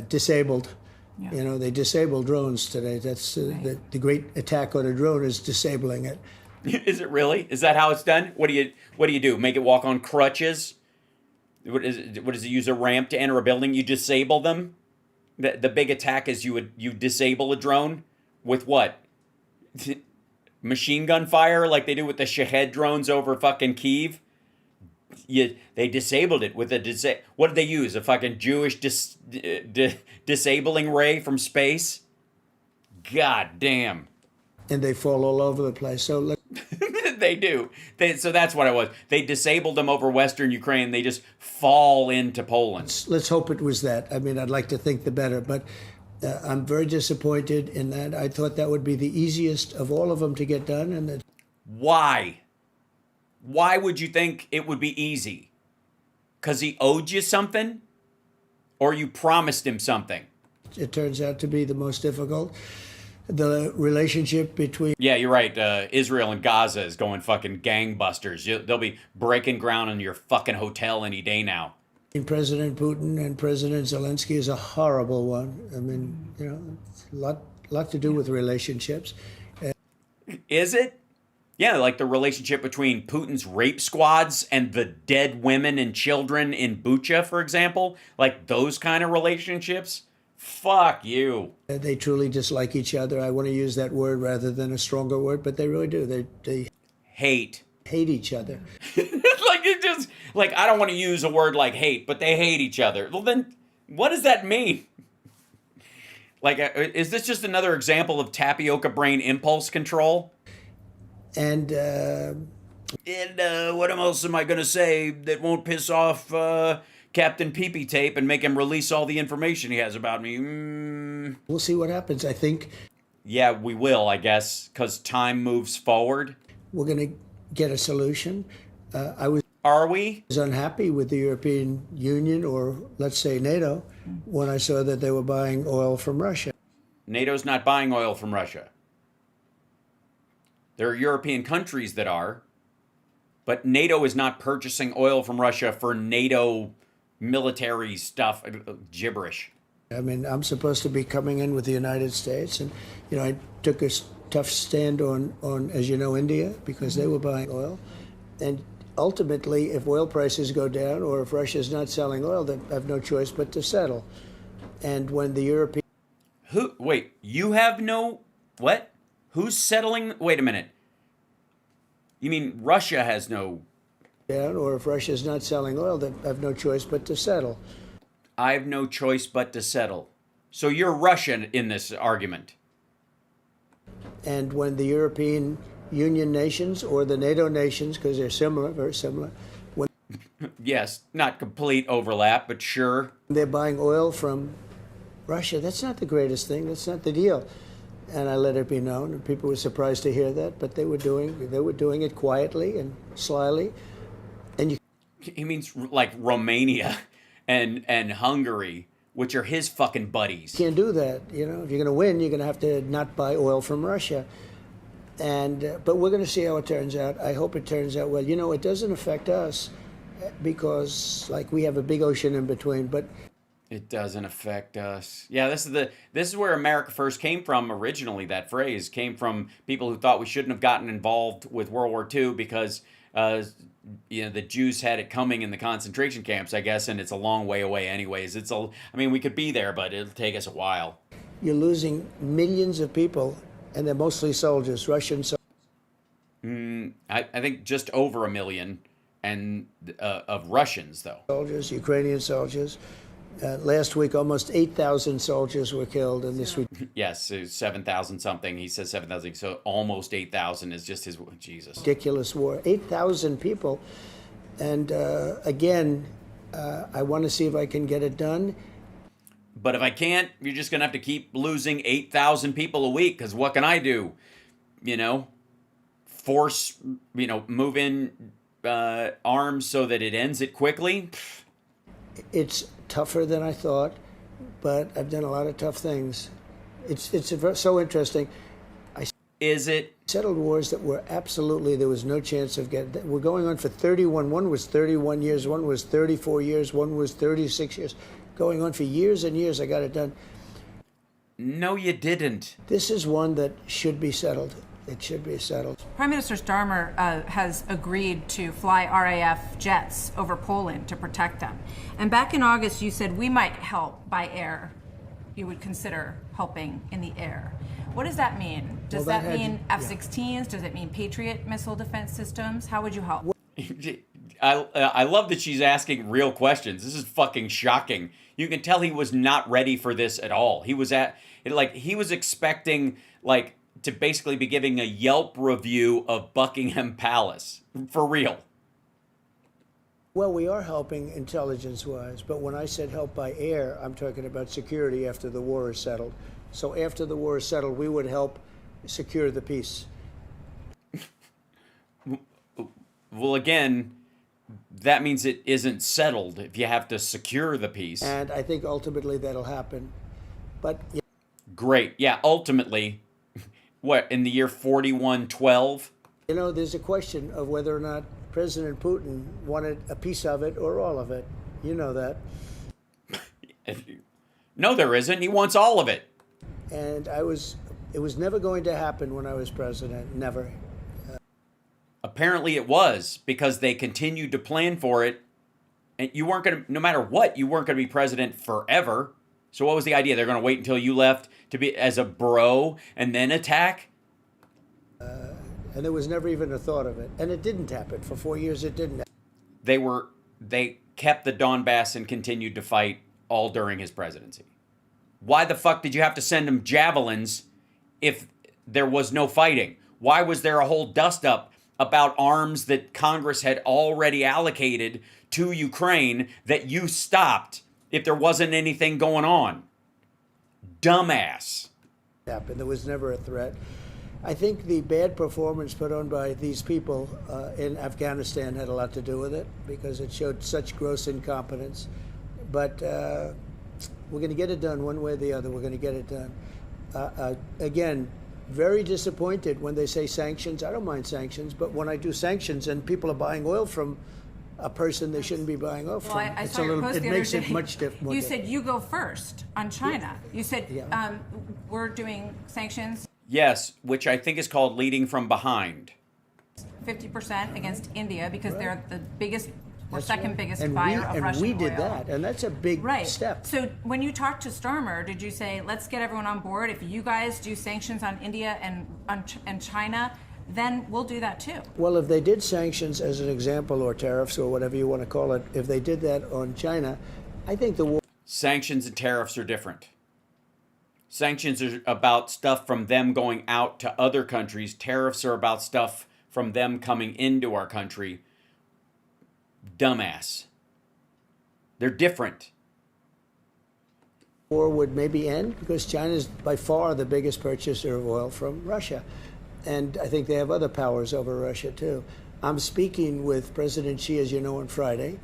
disabled. Yeah. They disable drones today. That's the great attack on a drone is disabling it. Is it really? Is that how it's done? What do you do? Make it walk on crutches? What is it? Use a ramp to enter a building? You disable them. The big attack is you disable a drone with what? Machine gun fire, like they do with the Shahed drones over fucking Kyiv. They disabled it with a what did they use? A fucking Jewish disabling ray from space? God damn. And they fall all over the place. So they do. So that's what it was. They disabled them over Western Ukraine. They just fall into Poland. Let's hope it was that. I mean, I'd like to think the better, but I'm very disappointed in that. I thought that would be the easiest of all of them to get done. And why? Why would you think it would be easy? Because he owed you something? Or you promised him something? It turns out to be the most difficult. The relationship between... Yeah, you're right. Israel and Gaza is going fucking gangbusters. They'll be breaking ground on your fucking hotel any day now. President Putin and President Zelensky is a horrible one. I mean, you know, it's a lot to do with relationships. Is it? Yeah, like the relationship between Putin's rape squads and the dead women and children in Bucha, for example. Like those kind of relationships. Fuck you. They truly dislike each other. I want to use that word rather than a stronger word, but they really do. They hate each other. Like it just like I don't want to use a word like hate, but they hate each other. Well, then what does that mean? Like, is this just another example of tapioca brain impulse control? And what else am I going to say that won't piss off Captain Pee-Pee Tape and make him release all the information he has about me? We'll see what happens, I think. Yeah, we will, I guess, because time moves forward. We're going to get a solution. Are we? I was unhappy with the European Union, or let's say NATO, when I saw that they were buying oil from Russia. NATO's not buying oil from Russia. There are European countries that are, but NATO is not purchasing oil from Russia for NATO military stuff. Gibberish. I mean, I'm supposed to be coming in with the United States, and, you know, I took a tough stand on, as you know, India, because they were buying oil. And ultimately, if oil prices go down, or if Russia's not selling oil, they have no choice but to settle. And when the European... Wait, you have no... What? Who's settling? Wait a minute. You mean Russia has no... Or if Russia's not selling oil, they have no choice but to settle. I have no choice but to settle. So you're Russian in this argument. And when the European Union nations, or the NATO nations, because they're similar, very similar... Yes, not complete overlap, but sure. They're buying oil from Russia. That's not the greatest thing. That's not the deal. And I let it be known, and people were surprised to hear that, but they were doing it quietly and slyly. And he means like Romania and Hungary, which are his fucking buddies. You can't do that. You know, if you're going to win, you're going to have to not buy oil from Russia. And but we're going to see how it turns out. I hope it turns out well. You know, it doesn't affect us because, like, we have a big ocean in between, but. It doesn't affect us. Yeah, this is where America first came from originally. That phrase came from people who thought we shouldn't have gotten involved with World War II because you know, the Jews had it coming in the concentration camps, I guess, and it's a long way away anyways. I mean, we could be there, but it'll take us a while. You're losing millions of people, and they're mostly soldiers, Russian soldiers. I think just over 1 million and of Russians, though. Soldiers, Ukrainian soldiers. Last week, almost 8,000 soldiers were killed, and this week... Yes, 7,000 something. He says 7,000, so almost 8,000 is just his... Jesus. Ridiculous war. 8,000 people. And again, I want to see if I can get it done. But if I can't, you're just going to have to keep losing 8,000 people a week, because what can I do? You know? Force, you know, move in arms so that it ends it quickly? It's tougher than I thought, but I've done a lot of tough things. It's so interesting. Is it? Settled wars that were absolutely, there was no chance of getting, we're going on for 31. One was 31 years, one was 34 years, one was 36 years. Going on for years and years, I got it done. No, you didn't. This is one that should be settled. It should be settled. Prime Minister Starmer has agreed to fly RAF jets over Poland to protect them. And back in August, you said we might help by air. You would consider helping in the air. What does that mean? Does that mean F-16s? Does it mean Patriot missile defense systems? How would you help? I love that she's asking real questions. This is fucking shocking. You can tell he was not ready for this at all. He was expecting to basically be giving a Yelp review of Buckingham Palace. For real. Well, we are helping intelligence-wise, but when I said help by air, I'm talking about security after the war is settled. So after the war is settled, we would help secure the peace. Well, again, that means it isn't settled if you have to secure the peace. And I think ultimately that'll happen. But yeah. Great. Yeah, ultimately. What, in the year 4112? You know, there's a question of whether or not President Putin wanted a piece of it or all of it. You know that. No, there isn't. He wants all of it. And it was never going to happen when I was president. Never. Apparently it was, because they continued to plan for it. And you weren't going to, no matter what, you weren't going to be president forever. So what was the idea? They're going to wait until you left to be as a bro and then attack? And there was never even a thought of it. And it didn't happen. For 4 years, it didn't happen. They kept the Donbass and continued to fight all during his presidency. Why the fuck did you have to send them javelins if there was no fighting? Why was there a whole dust-up about arms that Congress had already allocated to Ukraine that you stopped if there wasn't anything going on? Dumbass. There was never a threat. I think the bad performance put on by these people in Afghanistan had a lot to do with it, because it showed such gross incompetence. But we're going to get it done one way or the other. We're going to get it done. Again, very disappointed when they say sanctions. I don't mind sanctions, but when I do sanctions and people are buying oil from a person they shouldn't be buying oil from, I saw your post it the other makes day. it much different. You said you go first on China. You said we're doing sanctions. Yes, which I think is called leading from behind. 50% against India because they're the biggest or second biggest and buyer of Russian oil. And we did that, and that's a big step. So when you talked to Starmer, did you say, let's get everyone on board? If you guys do sanctions on India and China, then we'll do that too. Well, if they did sanctions as an example, or tariffs, or whatever you want to call it, if they did that on China, I think the war... Sanctions and tariffs are different. Sanctions are about stuff from them going out to other countries. Tariffs are about stuff from them coming into our country. Dumbass. They're different. War would maybe end because China is by far the biggest purchaser of oil from Russia. And I think they have other powers over Russia, too. I'm speaking with President Xi, as you know, on Friday,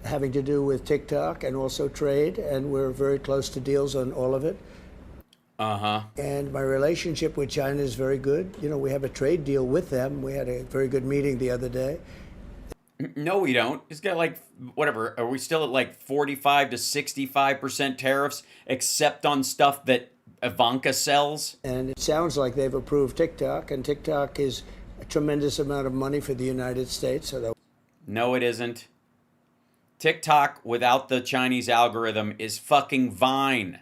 having to do with TikTok and also trade, and we're very close to deals on all of it. And my relationship with China is very good. You know, we have a trade deal with them. We had a very good meeting the other day. No, we don't. It's got whatever. Are we still at 45 to 65% tariffs, except on stuff that Ivanka sells? And it sounds like they've approved TikTok, and TikTok is a tremendous amount of money for the United States. No, it isn't. TikTok, without the Chinese algorithm, is fucking Vine.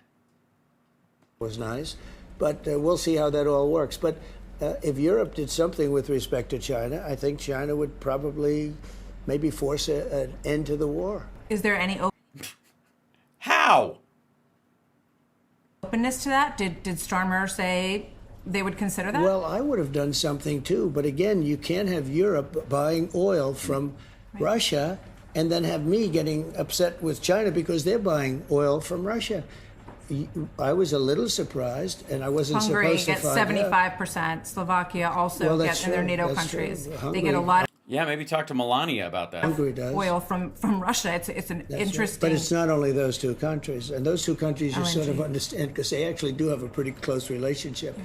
Was nice, but we'll see how that all works. But if Europe did something with respect to China, I think China would probably maybe force an end to the war. Is there any How? openness to that? Did Starmer say they would consider that? Well, I would have done something too, but again, you can't have Europe buying oil from Russia and then have me getting upset with China because they're buying oil from Russia. I was a little surprised, and I wasn't Hungary supposed to gets find 75%. Slovakia also gets in their NATO countries. They get a lot of Yeah, maybe talk to Melania about that. Hungary does. oil from Russia. It's an interesting. But it's not only those two countries, and those two countries you sort of understand because they actually do have a pretty close relationship,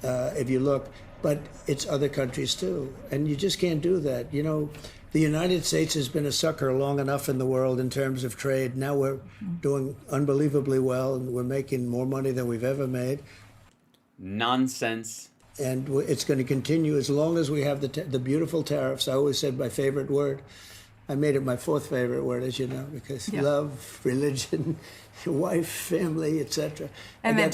if you look. But it's other countries too, and you just can't do that. You know, the United States has been a sucker long enough in the world in terms of trade. Now we're doing unbelievably well, and we're making more money than we've ever made. Nonsense. And it's going to continue as long as we have the beautiful tariffs. I always said my favorite word. I made it my fourth favorite word, as you know, because love, religion, wife, family, etc. And then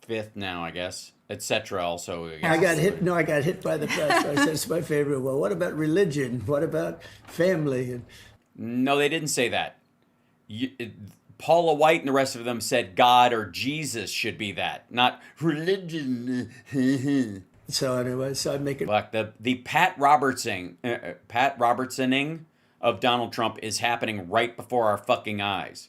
fifth now, I guess, etc. Also, I got hit. No, I got hit by the press. I said it's my favorite. Well, what about religion? What about family? And no, they didn't say that. Paula White and the rest of them said God or Jesus should be that, not religion. So anyway, so I make it. Look, the Pat Robertsoning of Donald Trump is happening right before our fucking eyes.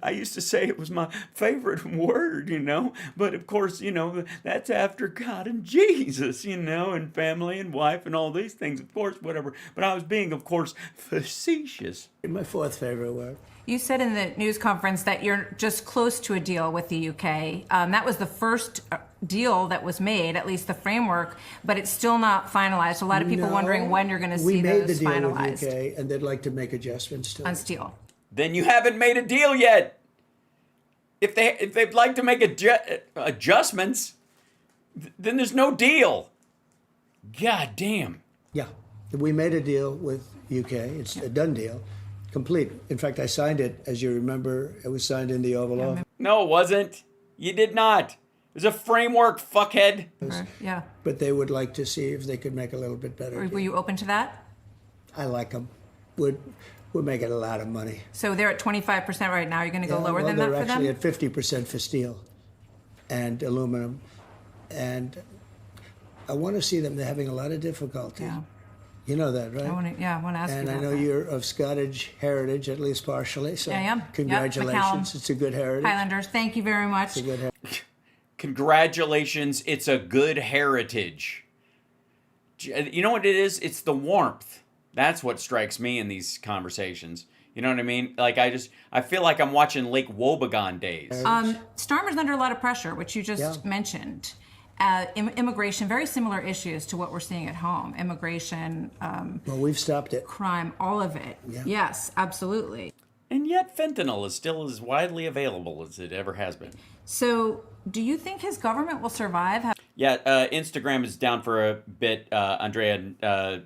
I used to say it was my favorite word, you know, but of course, you know, that's after God and Jesus, you know, and family and wife and all these things, of course, whatever. But I was being, of course, facetious. My fourth favorite word. You said in the news conference that you're just close to a deal with the UK. That was the first deal that was made, at least the framework, but it's still not finalized. A lot of people wondering when you're going to see those finalized. We made the deal with the UK, and they'd like to make adjustments to it. On steel. Then you haven't made a deal yet. If they'd like to make adjustments, then there's no deal. God damn. Yeah, we made a deal with UK. It's a done deal, complete. In fact, I signed it, as you remember. It was signed in the Oval Office. No, it wasn't. You did not. It was a framework, fuckhead. Yeah. But they would like to see if they could make a little bit better. Were you open to that? I like them. We're making a lot of money. So they're at 25% right now. You're going to go lower than that for them? They're actually at 50% for steel and aluminum. And I want to see them. They're having a lot of difficulty. Yeah. You know that, right? I want to ask you and about I know that. you're of Scottish heritage, at least partially. So I am. Congratulations. Yep, it's a good heritage. Highlanders, thank you very much. It's a good heritage. Congratulations. It's a good heritage. You know what it is? It's the warmth. That's what strikes me in these conversations. You know what I mean? Like I feel like I'm watching Lake Wobegon days. Starmer's under a lot of pressure, which you just mentioned. Immigration, very similar issues to what we're seeing at home. Immigration. Well, we've stopped it. Crime, all of it. Yeah. Yes, absolutely. And yet fentanyl is still as widely available as it ever has been. So do you think his government will survive? Yeah, Instagram is down for a bit, Andrea,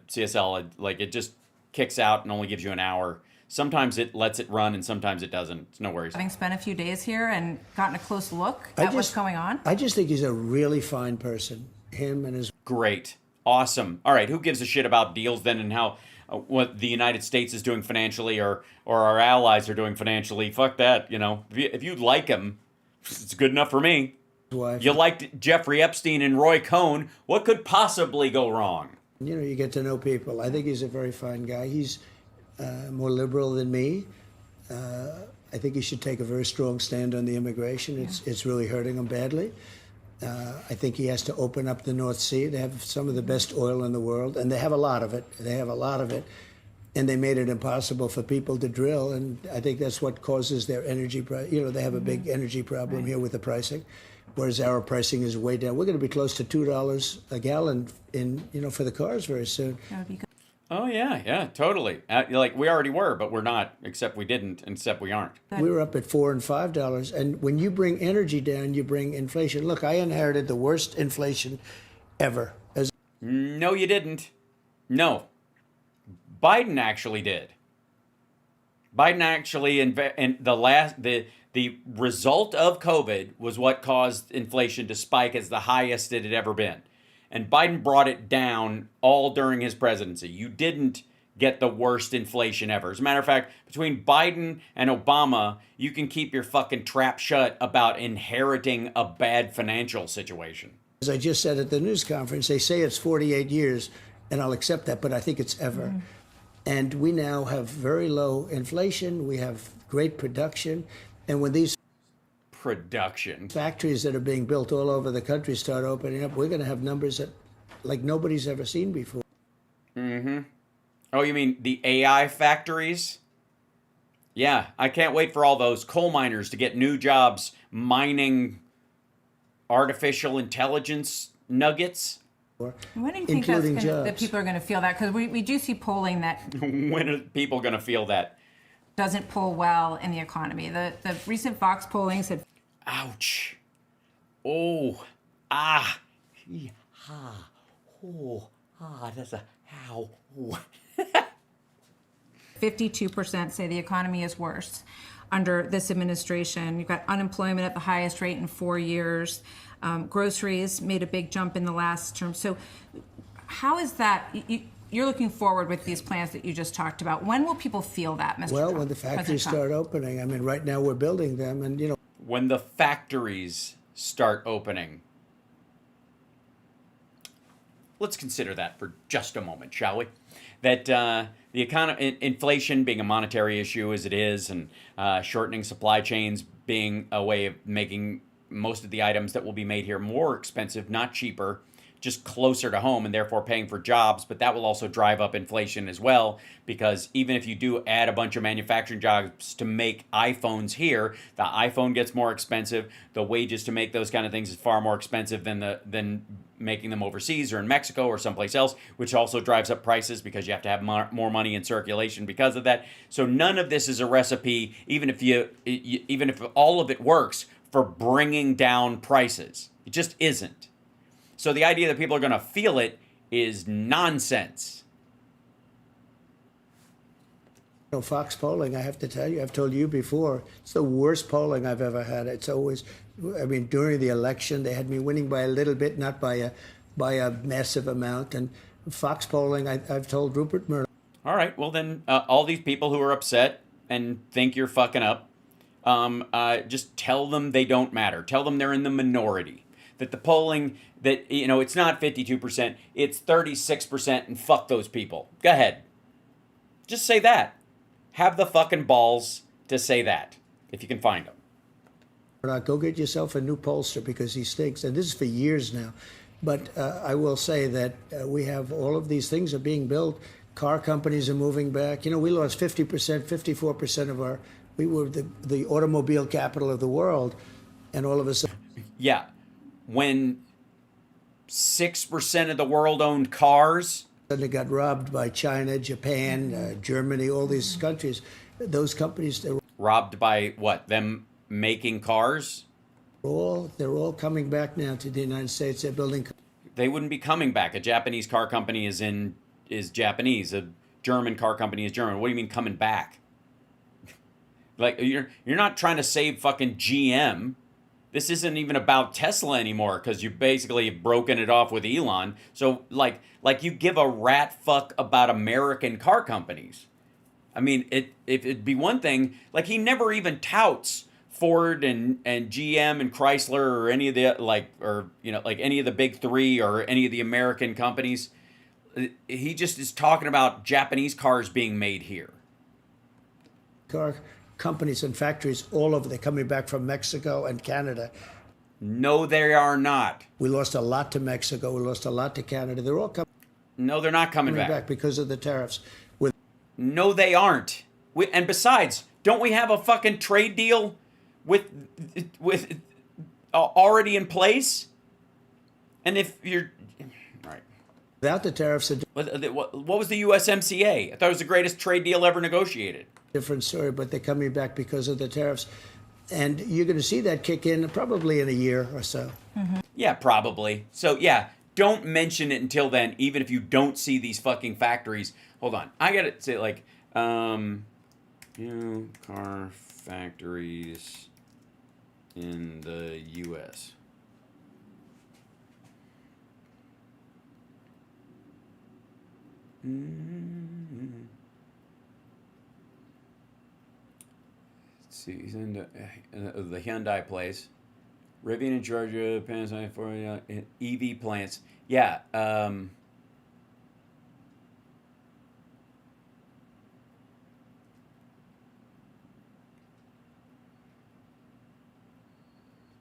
CSL. Like, it just kicks out and only gives you an hour. Sometimes it lets it run and sometimes it doesn't. It's no worries. Having spent a few days here and gotten a close look at what's going on? I just think he's a really fine person. Him and his... Great. Awesome. All right, who gives a shit about deals then and how what the United States is doing financially or our allies are doing financially? Fuck that, you know. If you like him, it's good enough for me. Wife. You liked Jeffrey Epstein and Roy Cohn. What could possibly go wrong? You know, you get to know people. I think he's a very fine guy. He's more liberal than me. I think he should take a very strong stand on the immigration. It's really hurting him badly. I think he has to open up the North Sea. They have some of the best oil in the world, and they have a lot of it. And they made it impossible for people to drill, and I think that's what causes their energy. You know, they have a big energy problem here with the pricing, whereas our pricing is way down. We're going to be close to $2 a gallon for the cars very soon. That would be good. Oh yeah, totally. Like we already were, but we're not. Except we didn't. Except we aren't. We were up at $4 and $5, and when you bring energy down, you bring inflation. Look, I inherited the worst inflation ever. No, you didn't. No. Biden actually did. Biden actually, and the result of COVID was what caused inflation to spike as the highest it had ever been. And Biden brought it down all during his presidency. You didn't get the worst inflation ever. As a matter of fact, between Biden and Obama, you can keep your fucking trap shut about inheriting a bad financial situation. As I just said at the news conference, they say it's 48 years, and I'll accept that, but I think it's ever. Mm-hmm. And we now have very low inflation. We have great production. And when these factories that are being built all over the country start opening up, we're going to have numbers that like nobody's ever seen before. Mm-hmm. Oh, you mean the AI factories? Yeah, I can't wait for all those coal miners to get new jobs mining artificial intelligence nuggets. When do you think that people are going to feel that? Because we do see polling that... When are people going to feel that? Doesn't poll well in the economy. The recent Fox polling said... Ouch. Oh, ah, ha, oh, ah, that's a how. 52% say the economy is worse under this administration. You've got unemployment at the highest rate in 4 years. Groceries made a big jump in the last term. So how is that? You're looking forward with these plans that you just talked about. When will people feel that, Mr. Well, Trump? when the factories start opening. I mean, right now we're building them, and when the factories start opening. Let's consider that for just a moment, shall we? That the economy, inflation being a monetary issue as it is, and shortening supply chains being a way of making most of the items that will be made here more expensive, not cheaper, just closer to home, and therefore paying for jobs. But that will also drive up inflation as well, because even if you do add a bunch of manufacturing jobs to make iPhones here, the iPhone gets more expensive. The wages to make those kind of things is far more expensive than making them overseas or in Mexico or someplace else, which also drives up prices because you have to have more money in circulation because of that. So none of this is a recipe, even if all of it works, for bringing down prices. It just isn't. So the idea that people are going to feel it is nonsense. Fox polling, I have to tell you, I've told you before, it's the worst polling I've ever had. It's always, I mean, during the election, they had me winning by a little bit, not by a massive amount. And Fox polling, I've told Rupert Murdoch. All right, well then, all these people who are upset and think you're fucking up, just tell them they don't matter. Tell them they're in the minority. That the polling, that, it's not 52%, it's 36%, and fuck those people. Go ahead. Just say that. Have the fucking balls to say that, if you can find them. Go get yourself a new pollster because he stinks. And this is for years now. But I will say that we have all of these things are being built. Car companies are moving back. We lost 50%, 54% of we were the automobile capital of the world. And all of a sudden. Yeah. When 6% of the world owned cars. They got robbed by China, Japan, Germany, all these countries. Those companies. They're robbed by what? Them making cars? They're all coming back now to the United States. They're building. They wouldn't be coming back. A Japanese car company is Japanese. A German car company is German. What do you mean coming back? Like you're not trying to save fucking GM. This isn't even about Tesla anymore because you basically have broken it off with Elon. So like you give a rat fuck about American car companies. I mean, it'd be one thing. Like he never even touts Ford and GM and Chrysler or any of the any of the big three or any of the American companies. He just is talking about Japanese cars being made here. Car companies and factories all over. They're coming back from Mexico and Canada. No, they are not. We lost a lot to Mexico. We lost a lot to Canada. They're all coming. No, they're not coming back because of the tariffs. No, they aren't. And besides, don't we have a fucking trade deal with already in place? And if you're right, without the tariffs, what was the USMCA? I thought it was the greatest trade deal ever negotiated. Different story, but they're coming back because of the tariffs, and you're going to see that kick in probably in a year or so. Mm-hmm. Yeah, probably. So yeah, don't mention it until then. Even if you don't see these fucking factories. Hold on, I gotta say car factories in the U.S. Let's see, he's in the Hyundai place. Rivian in Georgia, Panasonic for EV plants. Yeah.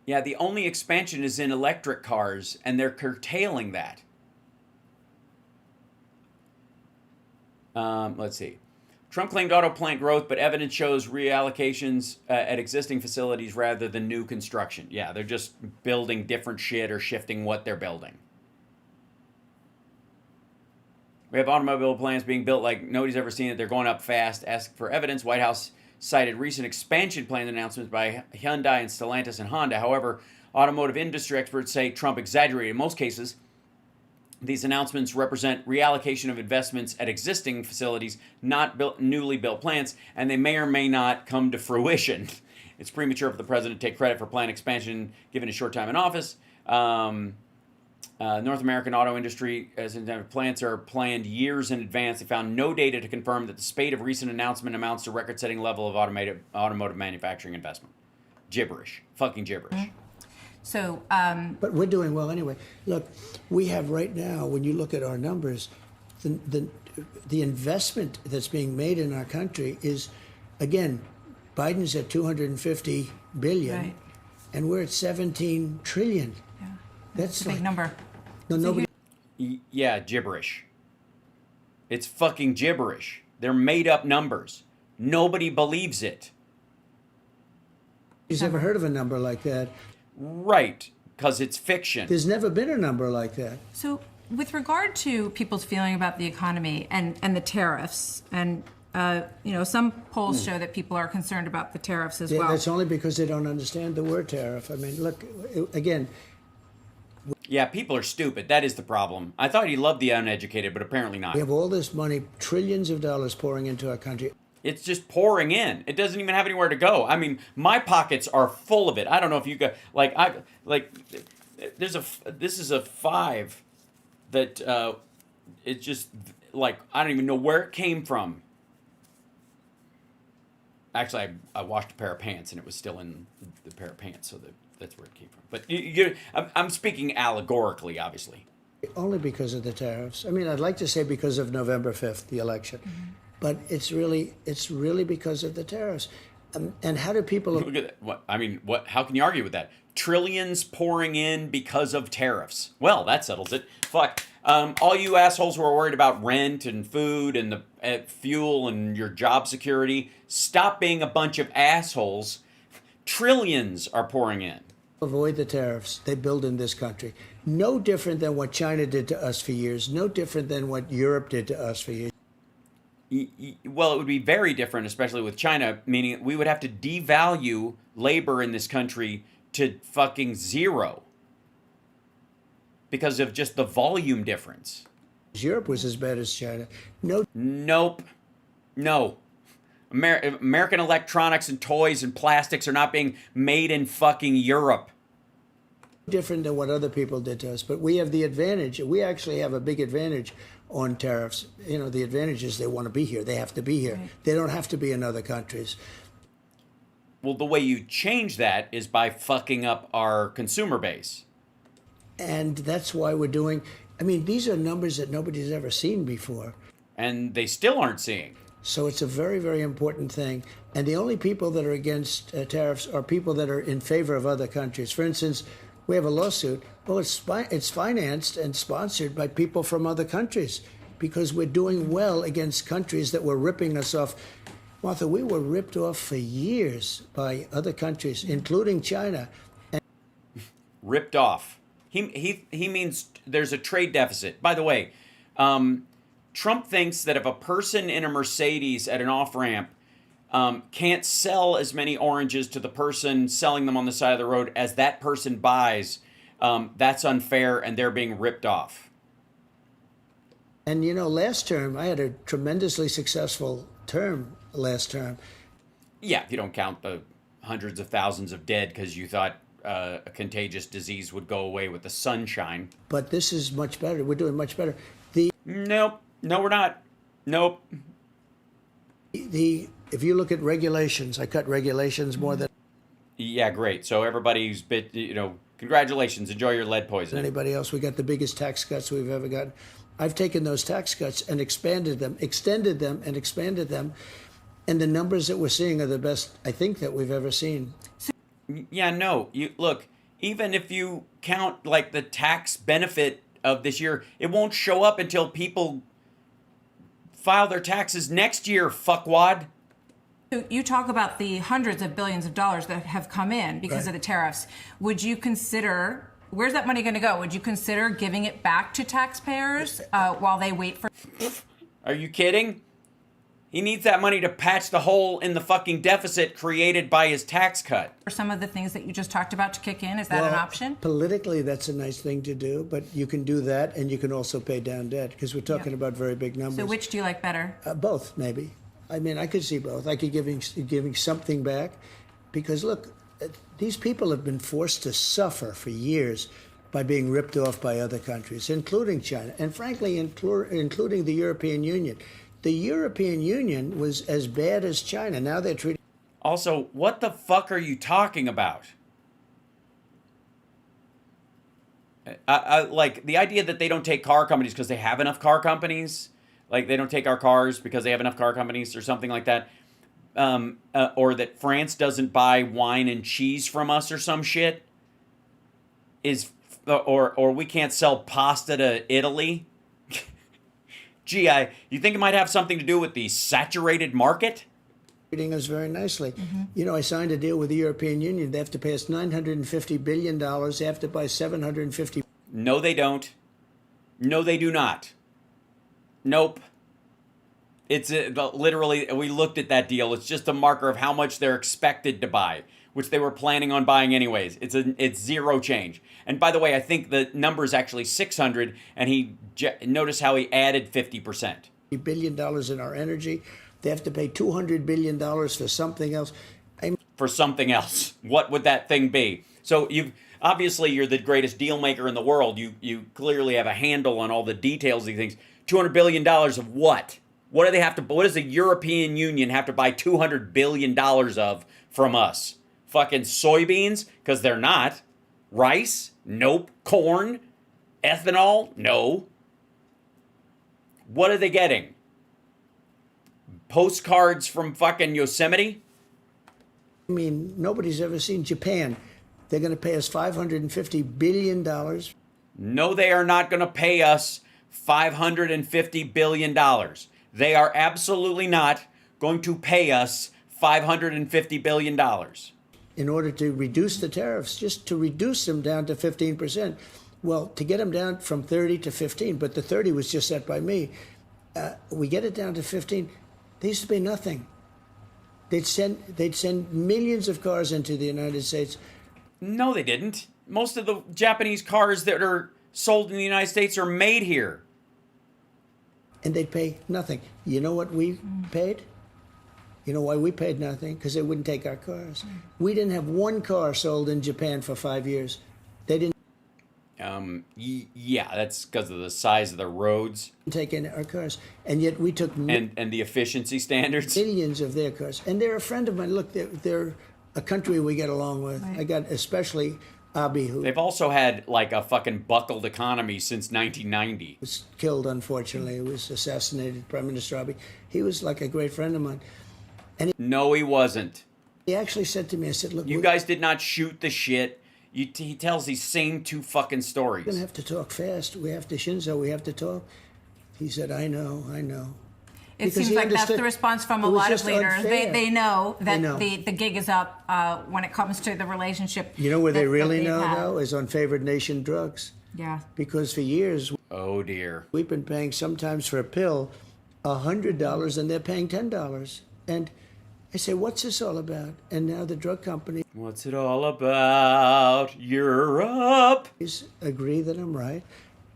Yeah, the only expansion is in electric cars, and they're curtailing that. Let's see. Trump claimed auto plant growth, but evidence shows reallocations at existing facilities rather than new construction. Yeah, they're just building different shit or shifting what they're building. We have automobile plants being built like nobody's ever seen it. They're going up fast. Ask for evidence. White House cited recent expansion plan announcements by Hyundai and Stellantis and Honda. However, Automotive industry experts say Trump exaggerated in most cases. These announcements represent reallocation of investments at existing facilities, not newly built plants, and they may or may not come to fruition. It's premature for the president to take credit for plant expansion given his short time in office. North American auto industry as intended plants are planned years in advance. They found no data to confirm that the spate of recent announcement amounts to record-setting level of automotive manufacturing investment. Gibberish. Fucking gibberish. So, but we're doing well anyway. Look, we have right now, when you look at our numbers, the investment that's being made in our country is, again, Biden's at 250 billion, right. and we're at 17 trillion. Yeah. That's a big number. No, nobody. Yeah, gibberish. It's fucking gibberish. They're made up numbers. Nobody believes it. Nobody's ever heard of a number like that. Right, because it's fiction. There's never been a number like that. So, with regard to people's feeling about the economy and the tariffs, and some polls show that people are concerned about the tariffs as well. That's only because they don't understand the word tariff. I mean, look, again. Yeah, people are stupid. That is the problem. I thought he loved the uneducated, but apparently not. We have all this money, trillions of dollars pouring into our country. It's just pouring in. It doesn't even have anywhere to go. I mean, my pockets are full of it. I don't know if you got this is a 5 that it's just like I don't even know where it came from. Actually, I washed a pair of pants and it was still in the pair of pants, so that's where it came from. But I'm speaking allegorically, obviously. Only because of the tariffs. I mean, I'd like to say because of November 5th, the election. Mm-hmm. But it's really because of the tariffs. And how do people look at that? What? How can you argue with that? Trillions pouring in because of tariffs. Well, that settles it. Fuck. All you assholes who are worried about rent and food and the fuel and your job security, stop being a bunch of assholes. Trillions are pouring in. Avoid the tariffs they build in this country. No different than what China did to us for years. No different than what Europe did to us for years. Well, it would be very different, especially with China, meaning we would have to devalue labor in this country to fucking zero because of just the volume difference. Europe was as bad as China. No. Nope. No. American electronics and toys and plastics are not being made in fucking Europe. Different than what other people did to us, but we have the advantage. We actually have a big advantage on tariffs. You know, the advantage is they want to be here. They have to be here. Right. They don't have to be in other countries. Well, the way you change that is by fucking up our consumer base. And that's why we're doing, I mean, these are numbers that nobody's ever seen before. And they still aren't seeing. So it's a very, very important thing. And the only people that are against tariffs are people that are in favor of other countries. For instance, we have a lawsuit. Well, it's financed and sponsored by people from other countries because we're doing well against countries that were ripping us off. Martha, we were ripped off for years by other countries, including China. Ripped off. He means there's a trade deficit. By the way, Trump thinks that if a person in a Mercedes at an off-ramp can't sell as many oranges to the person selling them on the side of the road as that person buys, that's unfair and they're being ripped off. And you know, last term, I had a tremendously successful term last term. Yeah, if you don't count the hundreds of thousands of dead because you thought a contagious disease would go away with the sunshine. But this is much better. We're doing much better. Nope. No, we're not. Nope. If you look at regulations, I cut regulations more than. Yeah, great. So everybody's congratulations. Enjoy your lead poisoning. Anybody else? We got the biggest tax cuts we've ever gotten. I've taken those tax cuts and expanded them, extended them, and expanded them. And the numbers that we're seeing are the best, I think, that we've ever seen. Yeah, no. Look, even if you count like the tax benefit of this year, it won't show up until people file their taxes next year, fuckwad. You talk about the hundreds of billions of dollars that have come in because of the tariffs. Would you consider, where's that money going to go? Would you consider giving it back to taxpayers while they wait for... Are you kidding? He needs that money to patch the hole in the fucking deficit created by his tax cut. For some of the things that you just talked about to kick in, is that an option? Politically, that's a nice thing to do, but you can do that and you can also pay down debt because we're talking about very big numbers. So which do you like better? Both, maybe. I mean, I could see both. I could giving something back because, look, these people have been forced to suffer for years by being ripped off by other countries, including China, and frankly, including the European Union. The European Union was as bad as China. Now they're treating... Also, what the fuck are you talking about? Like, the idea that they don't take car companies because they have enough car companies, like they don't take our cars because they have enough car companies or something like that, or that France doesn't buy wine and cheese from us or some shit, or we can't sell pasta to Italy. Gee, you think it might have something to do with the saturated market? Treating us very nicely. You know, I signed a deal with the European Union. They have to pay us $950 billion. They have to buy $750. No, they don't. No, they do not. Nope. It's literally, we looked at that deal. It's just a marker of how much they're expected to buy, which they were planning on buying anyways. It's zero change. And by the way, I think the number is actually 600, and notice how he added 50%. $1 billion in our energy. They have to pay $200 billion for something else. For something else. What would that thing be? So obviously you're the greatest deal maker in the world. You clearly have a handle on all the details of these things. $200 billion of what? What does the European Union have to buy $200 billion of from us? Fucking soybeans? Because they're not. Rice? Nope. Corn? Ethanol? No. What are they getting? Postcards from fucking Yosemite? I mean, nobody's ever seen Japan. They're going to pay us $550 billion. No, they are not going to pay us $550 billion. They are absolutely not going to pay us $550 billion. In order to reduce the tariffs, just to reduce them down to 15%. Well, to get them down from 30 to 15, but the 30 was just set by me. We get it down to 15. They used to pay nothing. They'd send millions of cars into the United States. No, they didn't. Most of the Japanese cars that are sold in the United States are made here. And they'd pay nothing. You know what we paid? You know why we paid nothing? Because they wouldn't take our cars. We didn't have one car sold in Japan for 5 years. They didn't. Yeah, that's because of the size of the roads. Take in our cars, and yet we took and the efficiency standards. Millions of their cars, and they're a friend of mine. Look, they're a country we get along with. Right. I got especially Abe, who they've also had like a fucking buckled economy since 1990. Was killed, unfortunately. He was assassinated. Prime Minister Abe. He was like a great friend of mine. And no, he wasn't. He actually said to me, I said, look, you guys did not shoot the shit. He tells these same two fucking stories. We're going to have to talk fast. We have to, Shinzo, we have to talk. He said, I know. It because seems like that's the response from a lot of leaders. They know that the gig is up when it comes to the relationship. You know where they really know, though, is on favored nation drugs. Yeah. Because for years, oh dear, we've been paying sometimes for a pill $100 and they're paying $10. And I say, what's this all about? And now the drug company. What's it all about? Europe. Agree that I'm right.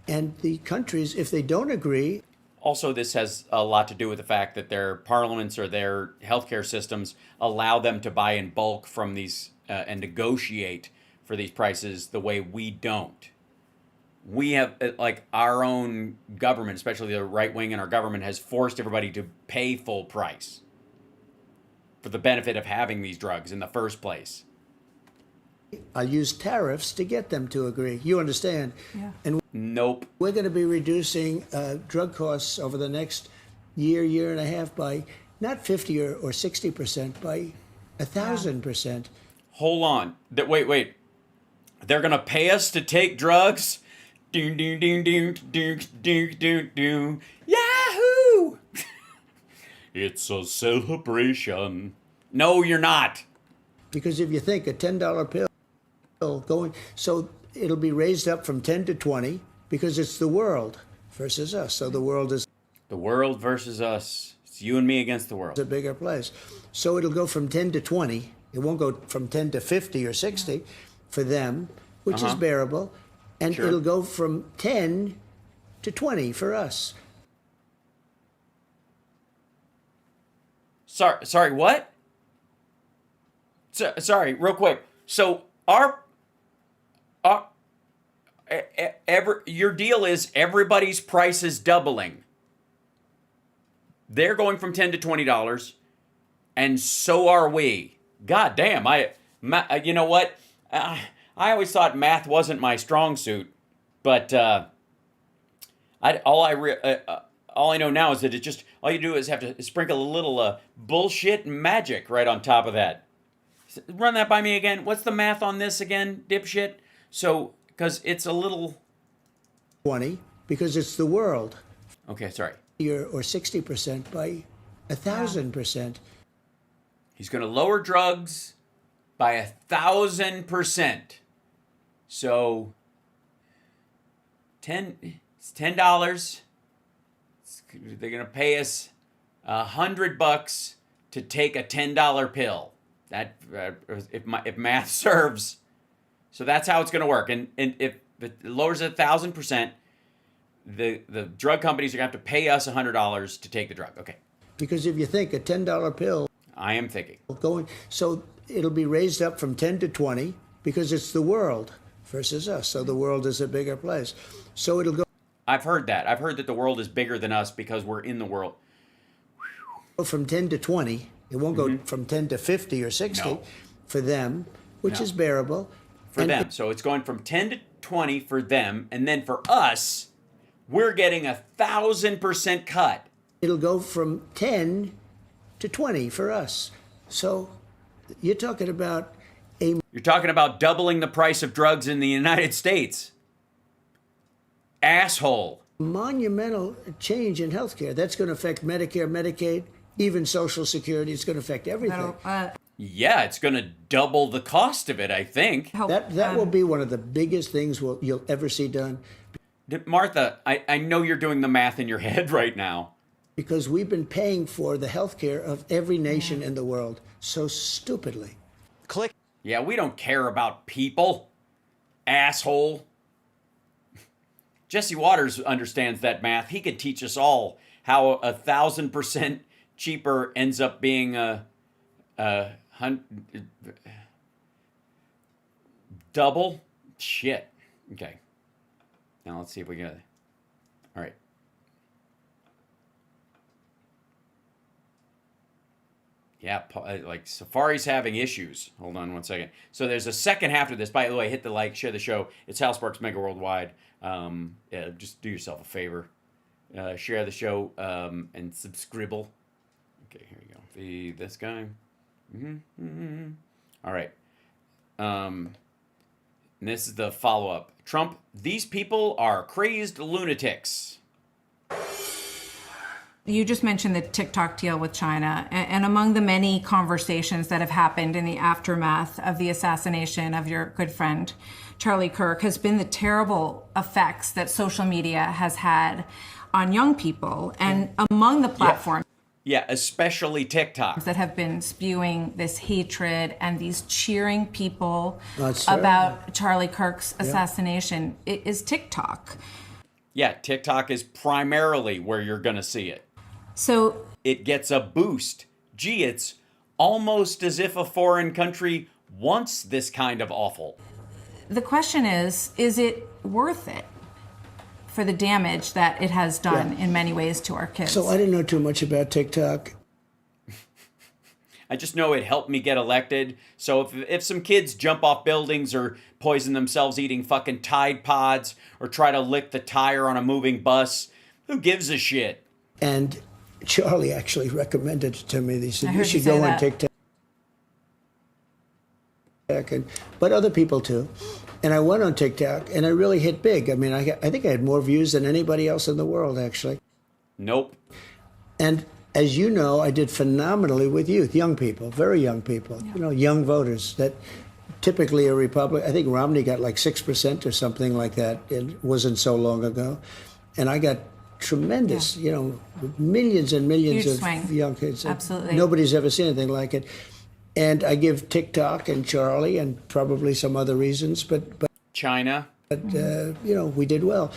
And the countries, if they don't agree. Also, this has a lot to do with the fact that their parliaments or their healthcare systems allow them to buy in bulk from these and negotiate for these prices the way we don't. We have, like, our own government, especially the right wing in our government, has forced everybody to pay full price for the benefit of having these drugs in the first place. I'll use tariffs to get them to agree. You understand? Yeah. And nope. We're going to be reducing drug costs over the next year and a half by not 50 or 60%, by 1,000%. Hold on. Wait. They're going to pay us to take drugs? Ding, ding, ding, ding, ding, ding, ding, ding. Yahoo! It's a celebration. No, you're not. Because if you think a $10 pill going, so it'll be raised up from 10 to 20 because it's the world versus us. So the world is. The world versus us. It's you and me against the world. It's a bigger place. So it'll go from 10 to 20. It won't go from 10 to 50 or 60 for them, which is bearable. And Sure. it'll go from 10 to 20 for us. Sorry, what? Sorry, real quick. So your deal is everybody's price is doubling. They're going from $10 to $20, and so are we. God damn, you know what? I always thought math wasn't my strong suit, but all I know now is that all you do is have to sprinkle a little bullshit and magic right on top of that. Run that by me again. What's the math on this again, dipshit? So, because it's a little 20, because it's the world. Okay, sorry. Or 60% by 1,000%. He's going to lower drugs by 1,000%. So, it's $10. They're going to pay us $100 to take a $10 pill. That if math serves, so that's how it's going to work. And if it lowers it 1,000%, the drug companies are going to have to pay us $100 to take the drug. Okay. Because if you think a $10 pill, I am thinking. So it'll be raised up from 10 to 20 because it's the world versus us. So the world is a bigger place. So it'll go. I've heard that. I've heard that the world is bigger than us because we're in the world. From 10 to 20. It won't go from 10 to 50 or 60 for them, which is bearable. For them. So it's going from 10 to 20 for them. And then for us, we're getting 1,000% cut. It'll go from 10 to 20 for us. So you're talking about You're talking about doubling the price of drugs in the United States. Asshole. Monumental change in healthcare. That's going to affect Medicare, Medicaid, even Social Security. It's going to affect everything. Yeah, it's going to double the cost of it, I think. That will be one of the biggest things you'll ever see done. Martha, I know you're doing the math in your head right now. Because we've been paying for the healthcare of every nation in the world so stupidly. Click. Yeah, we don't care about people, asshole. Jesse Waters understands that math. He could teach us all how 1,000% cheaper ends up being double. Shit. Okay. Now let's see if we can. All right. Yeah, like Safari's having issues. Hold on one second. So there's a second half to this. By the way, hit the like, share the show. It's Hal Sparks Mega Worldwide. Yeah, just do yourself a favor. Share the show and subscribe. Okay, here we go. This guy. All right. And this is the follow-up. Trump, these people are crazed lunatics. You just mentioned the TikTok deal with China, and among the many conversations that have happened in the aftermath of the assassination of your good friend, Charlie Kirk, has been the terrible effects that social media has had on young people. And among the platforms Yeah, especially TikTok. that have been spewing this hatred and these cheering people That's about Charlie Kirk's assassination is TikTok. Yeah, TikTok is primarily where you're going to see it. So It gets a boost. Gee, it's almost as if a foreign country wants this kind of awful. the question is it worth it for the damage that it has done in many ways to our kids? So I didn't know too much about TikTok. I just know it helped me get elected. So if some kids jump off buildings or poison themselves eating fucking Tide Pods or try to lick the tire on a moving bus, who gives a shit? And Charlie actually recommended it to me. He said, I you heard you should say go on that. TikTok. But other people too. And I went on TikTok and I really hit big. I mean, I think I had more views than anybody else in the world, actually. Nope. And as you know, I did phenomenally with youth, young people, very young people, young voters that typically are Republican. I think Romney got like 6% or something like that. It wasn't so long ago. And I got tremendous, you know, millions and millions Huge of swing. young kids. Absolutely. Nobody's ever seen anything like it. And I give TikTok and Charlie and probably some other reasons, but China. you know, we did well.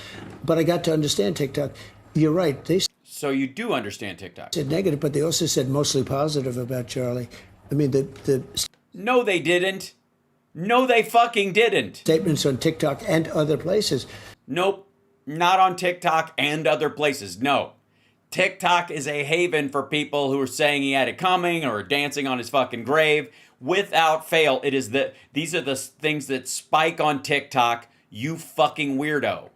But I got to understand TikTok. You're right. They So you do understand TikTok. said negative, but they also said mostly positive about Charlie. I mean, the No, they didn't. No, they fucking didn't. statements on TikTok and other places. Nope. Not on TikTok and other places. No. TikTok is a haven for people who are saying he had it coming or dancing on his fucking grave. Without fail, it is these are the things that spike on TikTok, you fucking weirdo.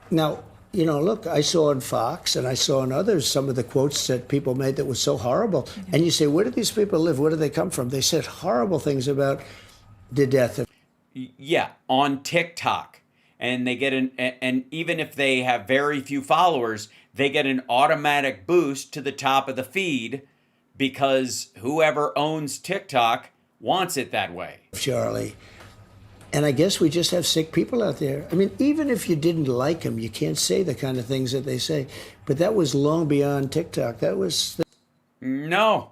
Now, you know, look, I saw on Fox and I saw on others some of the quotes that people made that was so horrible. And you say, where do these people live? Where do they come from? They said horrible things about the death of. Yeah, on TikTok. And they get and even if they have very few followers, they get an automatic boost to the top of the feed because whoever owns TikTok wants it that way. Charlie. And I guess we just have sick people out there. I mean, even if you didn't like them, you can't say the kind of things that they say. But that was long beyond TikTok. That was No,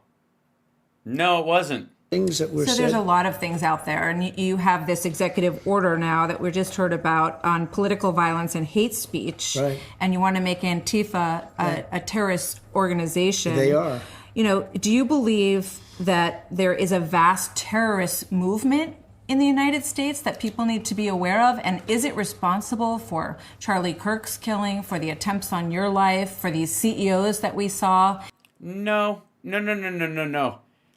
it wasn't. things that were So said. there's a lot of things out there, and you have this executive order now that we just heard about on political violence and hate speech, Right. and you want to make Antifa a terrorist organization. They are. You know, do you believe that there is a vast terrorist movement in the United States that people need to be aware of? And is it responsible for Charlie Kirk's killing, for the attempts on your life, for these CEOs that we saw? No.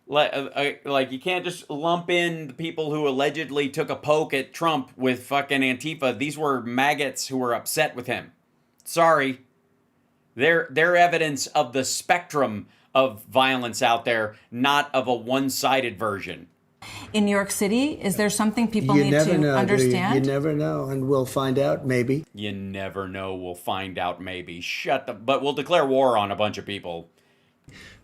Like you can't just lump in the people who allegedly took a poke at Trump with fucking Antifa. These were maggots who were upset with him. Sorry. They're evidence of the spectrum of violence out there, not of a one-sided version. In New York City, is there something people You need never to know, understand? You never know, and we'll find out maybe. You never know. We'll find out maybe. But we'll declare war on a bunch of people.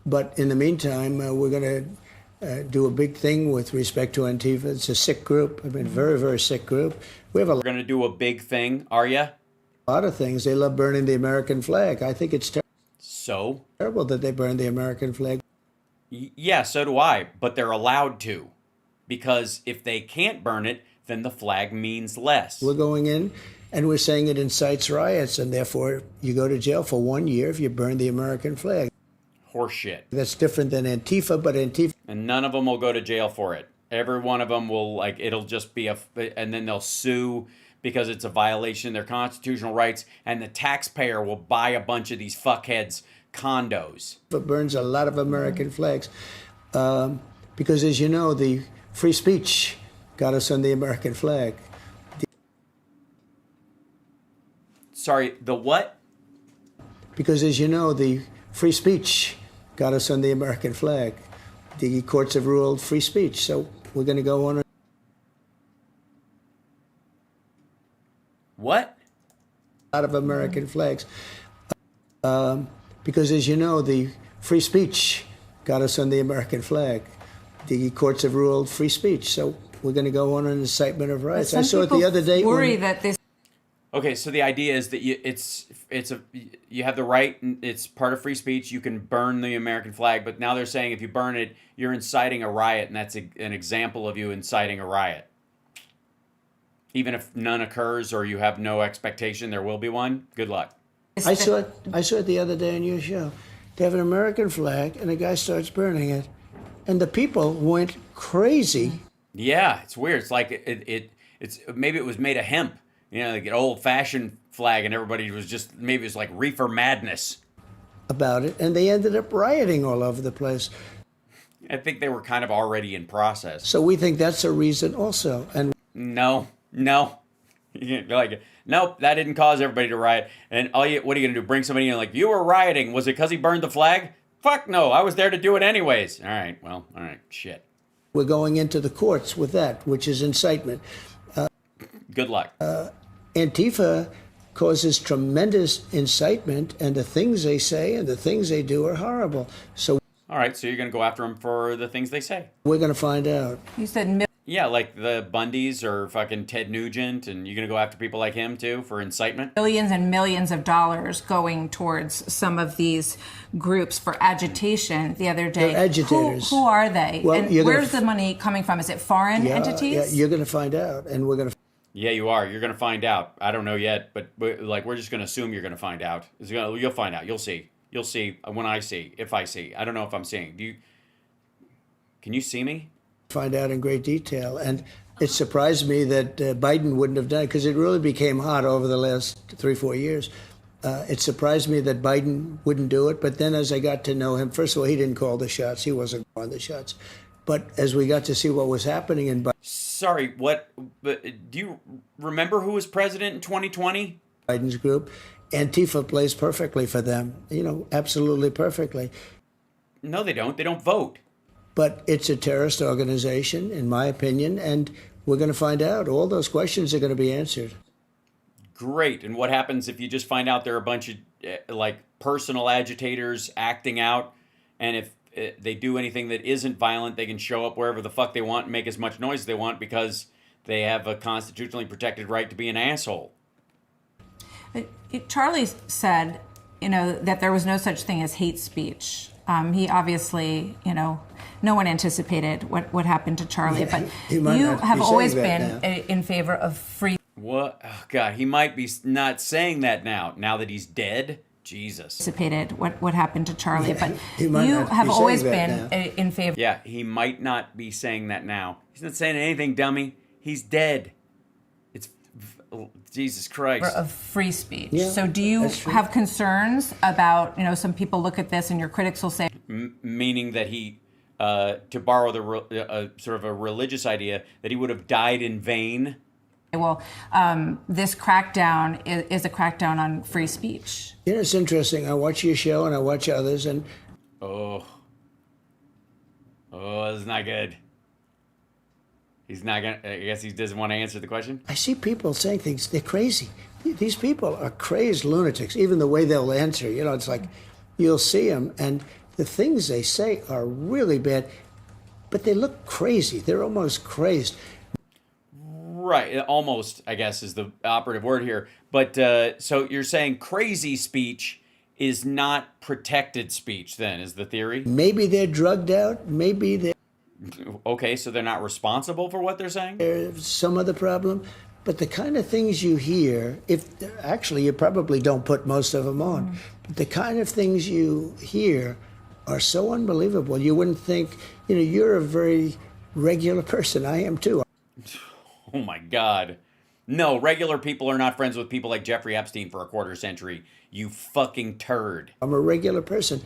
But in the meantime, we're going to do a big thing with respect to Antifa. It's a sick group. I mean, very, very sick group. We have a We're going to do a big thing, are you? lot of things. They love burning the American flag. I think it's So? terrible that they burn the American flag. Yeah, so do I. But they're allowed to. Because if they can't burn it, then the flag means less. We're going in, and we're saying it incites riots, and therefore you go to jail for 1 year if you burn the American flag. Horseshit. That's different than Antifa, but Antifa. And none of them will go to jail for it. Every one of them will, it'll just be and then they'll sue because it's a violation of their constitutional rights, and the taxpayer will buy a bunch of these fuckheads condos. burns a lot of American flags. Because, as you know, the free speech got us on the American flag. Sorry, the what? Because, as you know, the free speech got us on the American flag. The courts have ruled free speech, so we're going to go on. What? A lot of American flags. Because, as you know, the free speech got us on the American flag. The courts have ruled free speech, so we're going to go on an incitement of riots. I saw it the other day. Worry that this. Okay, so the idea is that you have the right. It's part of free speech. You can burn the American flag, but now they're saying if you burn it, you're inciting a riot, and that's an example of you inciting a riot. Even if none occurs or you have no expectation there will be one, good luck. I saw it the other day on your show. They have an American flag, and a guy starts burning it, and the people went crazy. Yeah, it's weird. It's like it's maybe it was made of hemp, you know, like an old-fashioned flag, and everybody was just maybe it was like reefer madness About it, and they ended up rioting all over the place. I think they were kind of already in process. So we think that's a reason also. And No. Like, nope, that didn't cause everybody to riot. And what are you going to do? Bring somebody in like, you were rioting. Was it because he burned the flag? Fuck no, I was there to do it anyways. All right, shit. we're going into the courts with that, which is incitement. Good luck. Antifa causes tremendous incitement, and the things they say and the things they do are horrible. So All right, so you're going to go after them for the things they say. we're going to find out. You said Yeah, like the Bundys or fucking Ted Nugent, and you're gonna go after people like him too for incitement? Millions and millions of dollars going towards some of these groups for agitation the other day. They're agitators. Who are they? Well, and where's the money coming from? Is it foreign entities? Yeah, you're going to find out, and we're going to. Yeah, you are. You're gonna find out. I don't know yet, but like we're just gonna assume you're gonna find out. You'll find out. You'll see. You'll see when I see. If I see, I don't know if I'm seeing. Can you see me? Find out in great detail, and it surprised me that Biden wouldn't have done it because it really became hot over the last 3-4 years. It surprised me that Biden wouldn't do it, but then as I got to know him, first of all, he didn't call the shots. He wasn't calling the shots. But as we got to see what was happening in Sorry, what? But do you remember who was president in 2020? Biden's group, Antifa plays perfectly for them. Absolutely perfectly. No, they don't. They don't vote. But it's a terrorist organization, in my opinion, and we're going to find out. All those questions are going to be answered. Great. And what happens if you just find out there are a bunch of like personal agitators acting out, and if they do anything that isn't violent, they can show up wherever the fuck they want and make as much noise as they want because they have a constitutionally protected right to be an asshole. Charlie said, that there was no such thing as hate speech. He obviously, no one anticipated what happened to Charlie, but you have always been in favor of free. What? Oh, God, he might be not saying that now that he's dead. Jesus. Anticipated what happened to Charlie, but you have always been in favor. Yeah, he might not be saying that now. He's not saying anything, dummy. He's dead. It's Jesus Christ. Of free speech. Yeah, so do you have concerns about, some people look at this and your critics will say. Meaning that he, to borrow the sort of a religious idea, that he would have died in vain. Well, this crackdown is a crackdown on free speech. It's interesting. I watch your show and I watch others, and oh, this is not good. He's not gonna. I guess he doesn't want to answer the question. I see people saying things. They're crazy. These people are crazed lunatics. Even the way they'll answer, it's like you'll see them, and the things they say are really bad, but they look crazy. They're almost crazed. Right, almost, I guess, is the operative word here. But so you're saying crazy speech is not protected speech, then, is the theory? Maybe they're drugged out. Maybe they're... Okay, so they're not responsible for what they're saying? There's some other problem. But the kind of things you hear, actually, you probably don't put most of them on. But the kind of things you hear are so unbelievable. You wouldn't think, you're a very regular person. I am too. Oh my God. No, regular people are not friends with people like Jeffrey Epstein for a quarter century. You fucking turd. I'm a regular person.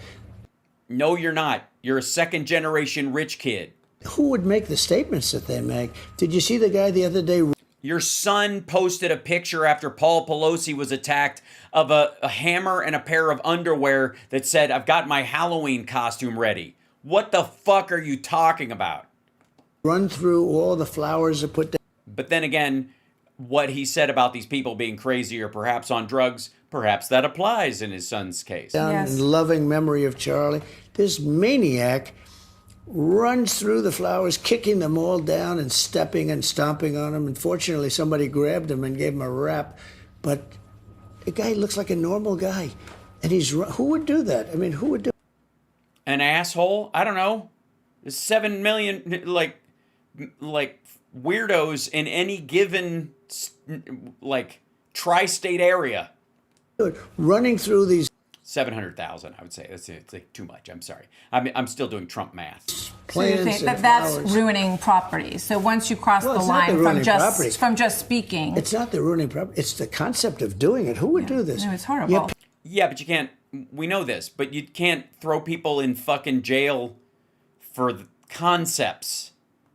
No, you're not. You're a second generation rich kid. Who would make the statements that they make? Did you see the guy the other day? Your son posted a picture after Paul Pelosi was attacked of a hammer and a pair of underwear that said, "I've got my Halloween costume ready." What the fuck are you talking about? Run through all the flowers that put down. But then again, what he said about these people being crazy or perhaps on drugs, perhaps that applies in his son's case. Down in loving memory of Charlie. This maniac runs through the flowers, kicking them all down and stepping and stomping on them. And fortunately, somebody grabbed him and gave him a rap. But the guy looks like a normal guy. And who would do that? I mean, who would do an asshole? I don't know. There's 7 million, like weirdos in any given, tri-state area. Running through these 700,000, I would say. It's like too much. I'm sorry. I'm still doing Trump math. So you think that's ruining property. So once you cross the line from just speaking, it's not the ruining property. It's the concept of doing it. Who would do this? No, it's horrible. Yeah, but you can't. We know this, but you can't throw people in fucking jail for the concepts.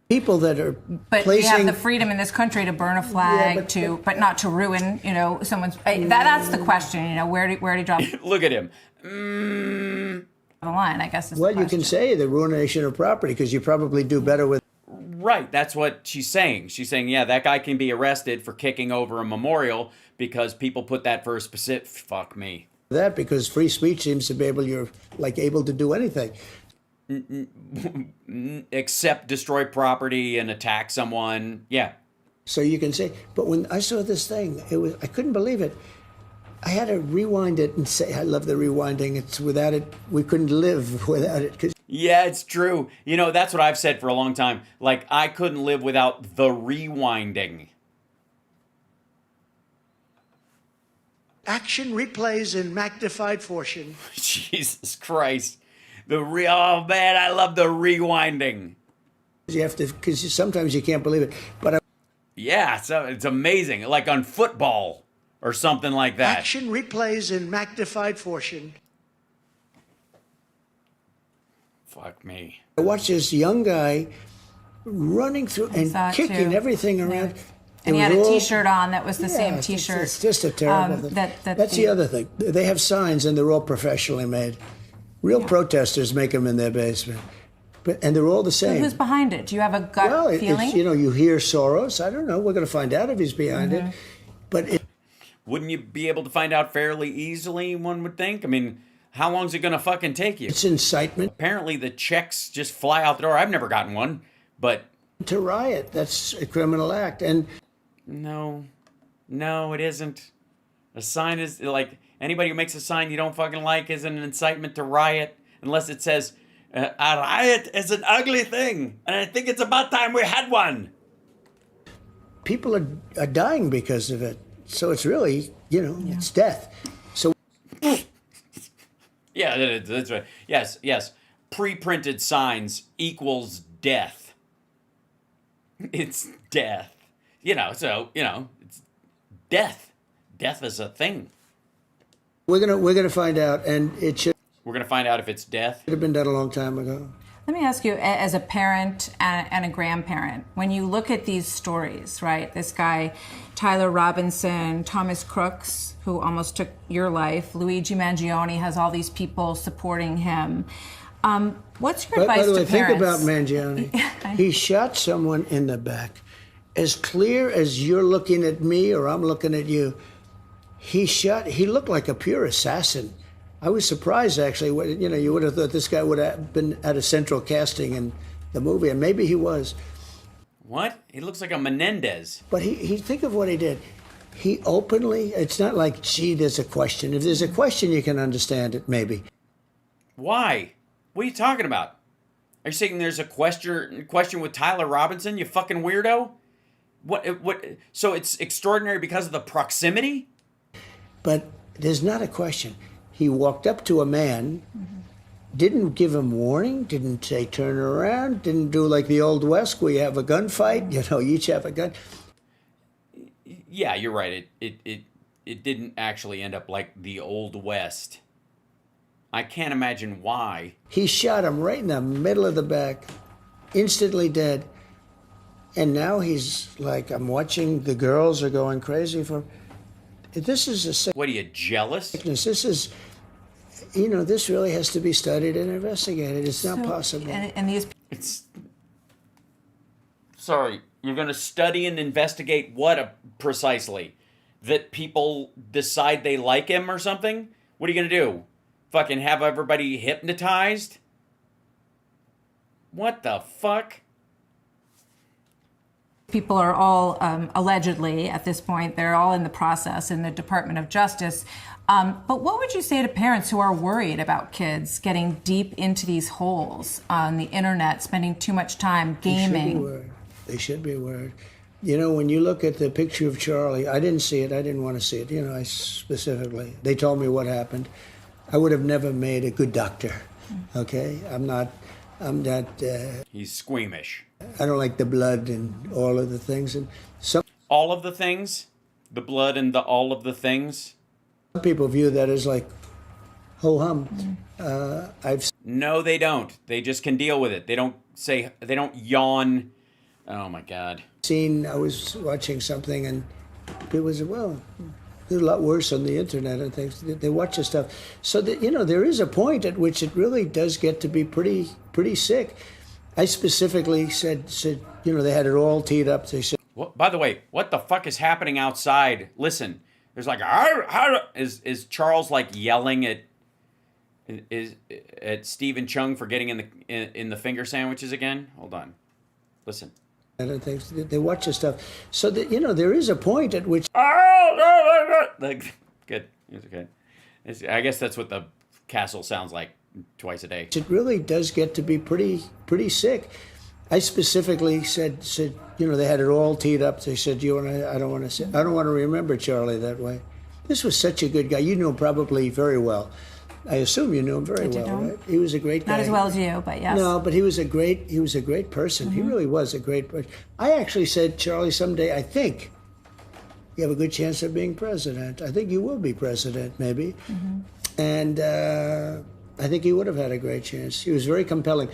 People that are but you have the freedom in this country to burn a flag, but not to ruin, someone's. That's the question. Where do you draw? Look at him. The line, I guess. Is well, you can say the ruination of property because you probably do better with. Right, that's what she's saying. She's saying, yeah, that guy can be arrested for kicking over a memorial because people put that for a specific. Fuck me. That because free speech seems to be able to do anything. except destroy property and attack someone. Yeah. So you can say, but when I saw this thing, I couldn't believe it. I had to rewind it and say, I love the rewinding. It's without it, we couldn't live without it. 'Cause Yeah, it's true. You know, that's what I've said for a long time. Like, I couldn't live without the rewinding. Action replays in magnified fortune. Jesus Christ. Oh man, I love the rewinding. you have to, because sometimes you can't believe it. But Yeah, so it's amazing. Like on football or something like that. Action replays in magnified fortune. Fuck me. I watched this young guy running through and kicking everything around. And he had a T-shirt on that was the same T-shirt. T-shirt. It's just a terrible thing. That's the other thing. They have signs and they're all professionally made. Real protesters make them in their basement. And they're all the same. So who's behind it? Do you have a gut feeling? You hear Soros. I don't know. We're going to find out if he's behind it. But wouldn't you be able to find out fairly easily, one would think? I mean, how long is it going to fucking take you? It's incitement. Apparently the checks just fly out the door. I've never gotten one, but... To riot. That's a criminal act. And No, it isn't. A sign is, like, anybody who makes a sign you don't fucking like is an incitement to riot, unless it says, a riot is an ugly thing, and I think it's about time we had one. People are dying because of it. So it's really, it's death. So. Yeah, that's right. Yes. Pre-printed signs equals death. It's death. It's death. Death is a thing. We're gonna find out, and it should. We're gonna find out if it's death. Should have been done a long time ago. Let me ask you, as a parent and a grandparent, when you look at these stories, right? This guy, Tyler Robinson, Thomas Crooks, who almost took your life, Luigi Mangione has all these people supporting him. What's your advice to parents? Think about Mangione. He shot someone in the back. As clear as you're looking at me or I'm looking at you, he looked like a pure assassin. I was surprised, actually. You would have thought this guy would have been at a central casting in the movie, and maybe he was. What? He looks like a Menendez. But he think of what he did. He openly, it's not like, gee, there's a question. If there's a question, you can understand it, maybe. Why? What are you talking about? Are you saying there's a question with Tyler Robinson, you fucking weirdo? What? So it's extraordinary because of the proximity? But there's not a question. He walked up to a man, didn't give him warning, didn't say turn around, didn't do like the Old West where you have a gunfight, you each have a gun. Yeah, you're right. It didn't actually end up like the Old West. I can't imagine why. He shot him right in the middle of the back, instantly dead. And now he's like, I'm watching, the girls are going crazy for him. This is a... What, are you jealous? This is, this really has to be studied and investigated. It's not possible. And these... Sorry, you're going to study and investigate what precisely? That people decide they like him or something? What are you going to do? Fucking have everybody hypnotized? What the fuck? People are all allegedly, at this point, they're all in the process in the Department of Justice. But what would you say to parents who are worried about kids getting deep into these holes on the internet, spending too much time gaming? They should be worried. When you look at the picture of Charlie, I didn't see it. I didn't want to see it. I specifically, they told me what happened. I would have never made a good doctor. Okay? I'm not. He's squeamish. I don't like the blood and all of the things. And all of the things? The blood and all of the things? Some people view that as like ho-hum. No, they don't. They just can deal with it. They don't yawn. Oh my God. I was watching something and people said, well, there's a lot worse on the internet and things. They watch this stuff. So that, there is a point at which it really does get to be pretty sick. I specifically said, they had it all teed up. They said, by the way, what the fuck is happening outside? Listen, there's like, is Charles like yelling Is it Stephen Chung for getting in the finger sandwiches again? Hold on. Listen. They watch this stuff. So that, there is a point at which... Like, good. It's okay. I guess that's what the castle sounds like twice a day. It really does get to be pretty sick. I specifically said, they had it all teed up. They said, I don't want to remember Charlie that way. This was such a good guy. You know him probably very well. I assume you knew him very well, right? He was a great guy. Not as well as you, but yes. No, but he was a great person. Mm-hmm. He really was a great person. I actually said, Charlie, someday I think you have a good chance of being president. I think you will be president, maybe. Mm-hmm. And I think he would have had a great chance. He was very compelling.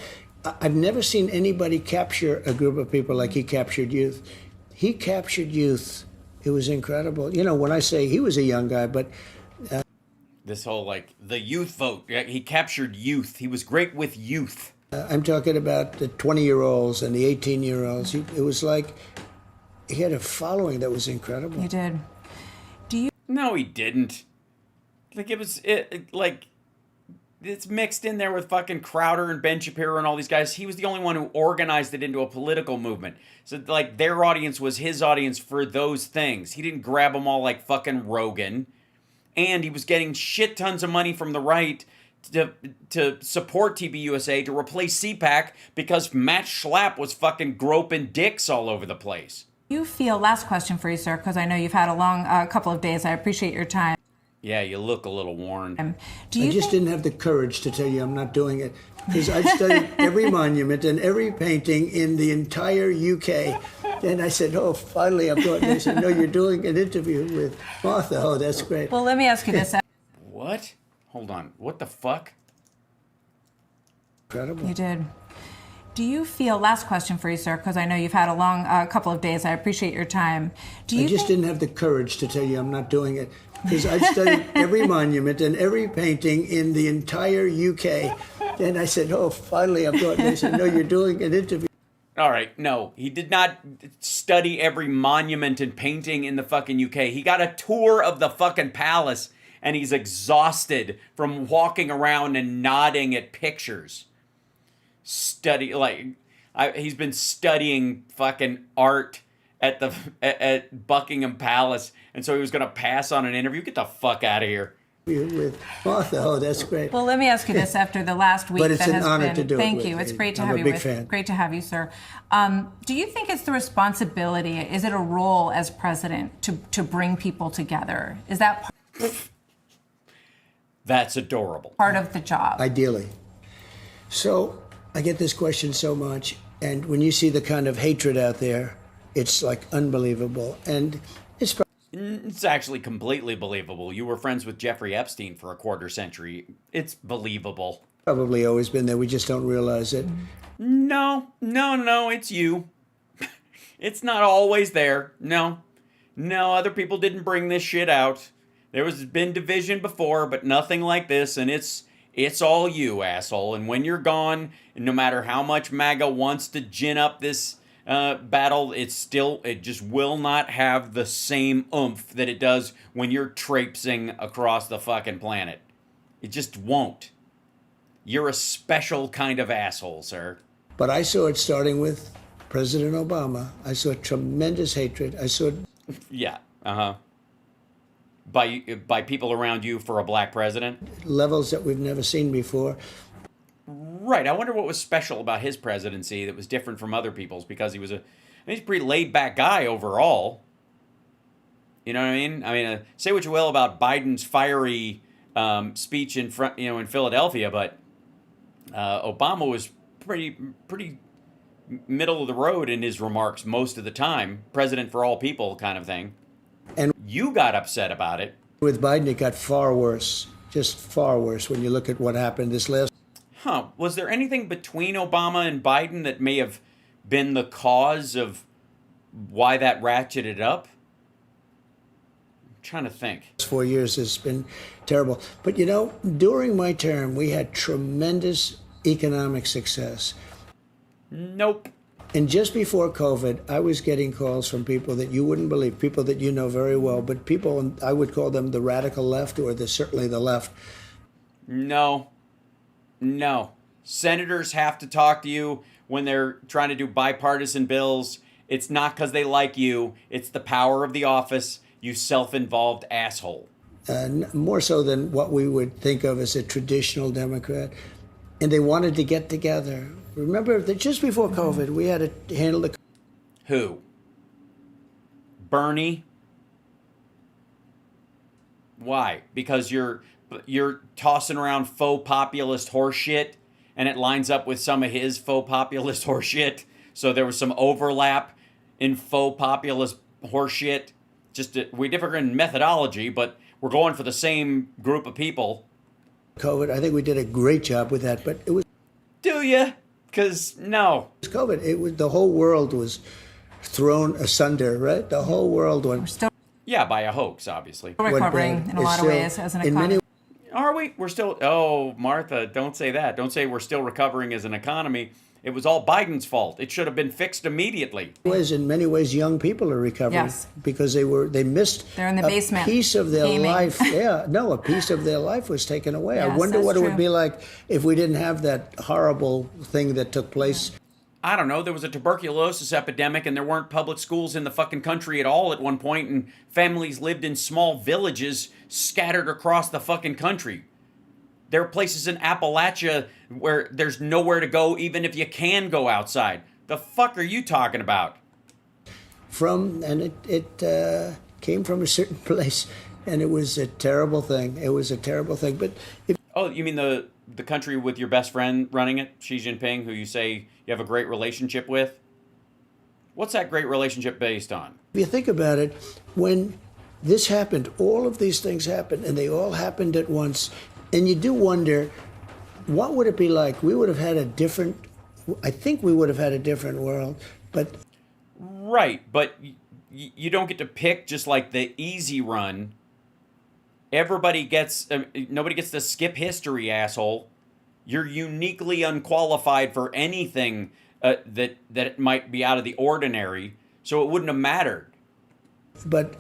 I've never seen anybody capture a group of people like he captured youth. He captured youth. It was incredible. When I say he was a young guy, but... this whole, the youth vote. He captured youth. He was great with youth. I'm talking about the 20-year-olds and the 18-year-olds. It was like he had a following that was incredible. He did. No, he didn't. It's mixed in there with fucking Crowder and Ben Shapiro and all these guys. He was the only one who organized it into a political movement. So, their audience was his audience for those things. He didn't grab them all like fucking Rogan. And he was getting shit tons of money from the right to support TV USA to replace CPAC because Matt Schlapp was fucking groping dicks all over the place. Last question for you, sir, because I know you've had a long couple of days. I appreciate your time. Yeah, you look a little worn. I just didn't have the courage to tell you I'm not doing it. Because I've studied every monument and every painting in the entire UK. And I said, finally I'm doing it. They said, no, you're doing an interview with Martha. Oh, that's great. Well, let me ask you this. What? Hold on. What the fuck? Incredible. You did. Do you feel, last question for you, sir, because I know you've had a long couple of days. I appreciate your time. I just didn't have the courage to tell you I'm not doing it. Because I've studied every monument and every painting in the entire UK. And I said, finally I'm doing it. They said, no, you're doing an interview. All right, no, he did not study every monument and painting in the fucking UK. He got a tour of the fucking palace, and he's exhausted from walking around and nodding at pictures. He's been studying fucking art at Buckingham Palace, and so he was going to pass on an interview. Get the fuck out of here. With Martha. Oh, that's great. Well, let me ask you this after the last week but it's that an has honor been. To do Thank it you. with It's you. great to I'm have a you big with. fan. Great to have you, sir. Do you think it's the responsibility? Is it a role as president to bring people together? Is that That's adorable. Part of the job? Ideally. So I get this question so much, and when you see the kind of hatred out there, it's unbelievable, and It's actually completely believable. You were friends with Jeffrey Epstein for a quarter century. It's believable. Probably always been there. We just don't realize it. No, it's you. It's not always there. No, other people didn't bring this shit out. There was been division before, but nothing like this, and it's all you, asshole. And when you're gone, no matter how much MAGA wants to gin up this battle, it just will not have the same oomph that it does when you're traipsing across the fucking planet. It just won't. You're a special kind of asshole, sir. But I saw it starting with President Obama. I saw tremendous hatred. I saw... Yeah, By people around you for a black president? Levels that we've never seen before. Right. I wonder what was special about his presidency that was different from other people's, because he's a pretty laid-back guy overall. You know what I mean? Say what you will about Biden's fiery speech in Philadelphia, but Obama was pretty middle of the road in his remarks most of the time. President for all people kind of thing. And you got upset about it. With Biden, it got far worse. Just far worse when you look at what happened this last... Was there anything between Obama and Biden that may have been the cause of why that ratcheted up? I'm trying to think. 4 years has been terrible. But during my term, we had tremendous economic success. Nope. And just before COVID, I was getting calls from people that you wouldn't believe, people that you know very well, but people, I would call them the radical left or certainly the left. No, No. Senators have to talk to you when they're trying to do bipartisan bills. It's not because they like you. It's the power of the office, you self-involved asshole. More so than what we would think of as a traditional Democrat. And they wanted to get together. Remember that just before COVID, we had to handle the... Who? Bernie? Why? Because you're tossing around faux populist horseshit, and it lines up with some of his faux populist horseshit. So there was some overlap in faux populist horseshit. We differ in methodology, but we're going for the same group of people. COVID, I think we did a great job with that, but it was... Do you? Because no. It was COVID. It was, the whole world was thrown asunder, right? The whole world went... Yeah, by a hoax, obviously. We're recovering in a lot of ways as an economy. Are we? We're still... Oh, Martha, don't say that. Don't say we're still recovering as an economy. It was all Biden's fault. It should have been fixed immediately. In many ways, young people are recovering because they missed They're in the basement, a piece of their gaming. life. Yeah, no, a piece of their life was taken away. Yes, I wonder what that's it would true. be like if we didn't have that horrible thing that took place. I don't know. There was a tuberculosis epidemic and there weren't public schools in the fucking country at all at one point, and families lived in small villages scattered across the fucking country. There are places in Appalachia where there's nowhere to go even if you can go outside. The fuck are you talking about? It came from a certain place, and it was a terrible thing. It was a terrible thing. But Oh, you mean the country with your best friend running it, Xi Jinping, who you say you have a great relationship with? What's that great relationship based on? if you think about it, when this happened, all of these things happened, and they all happened at once. And you do wonder, what would it be like? We would have had I think we would have had a different world, but... Right, but you don't get to pick just like the easy run. Nobody gets to skip history, asshole. You're uniquely unqualified for anything that might be out of the ordinary, so it wouldn't have mattered. But...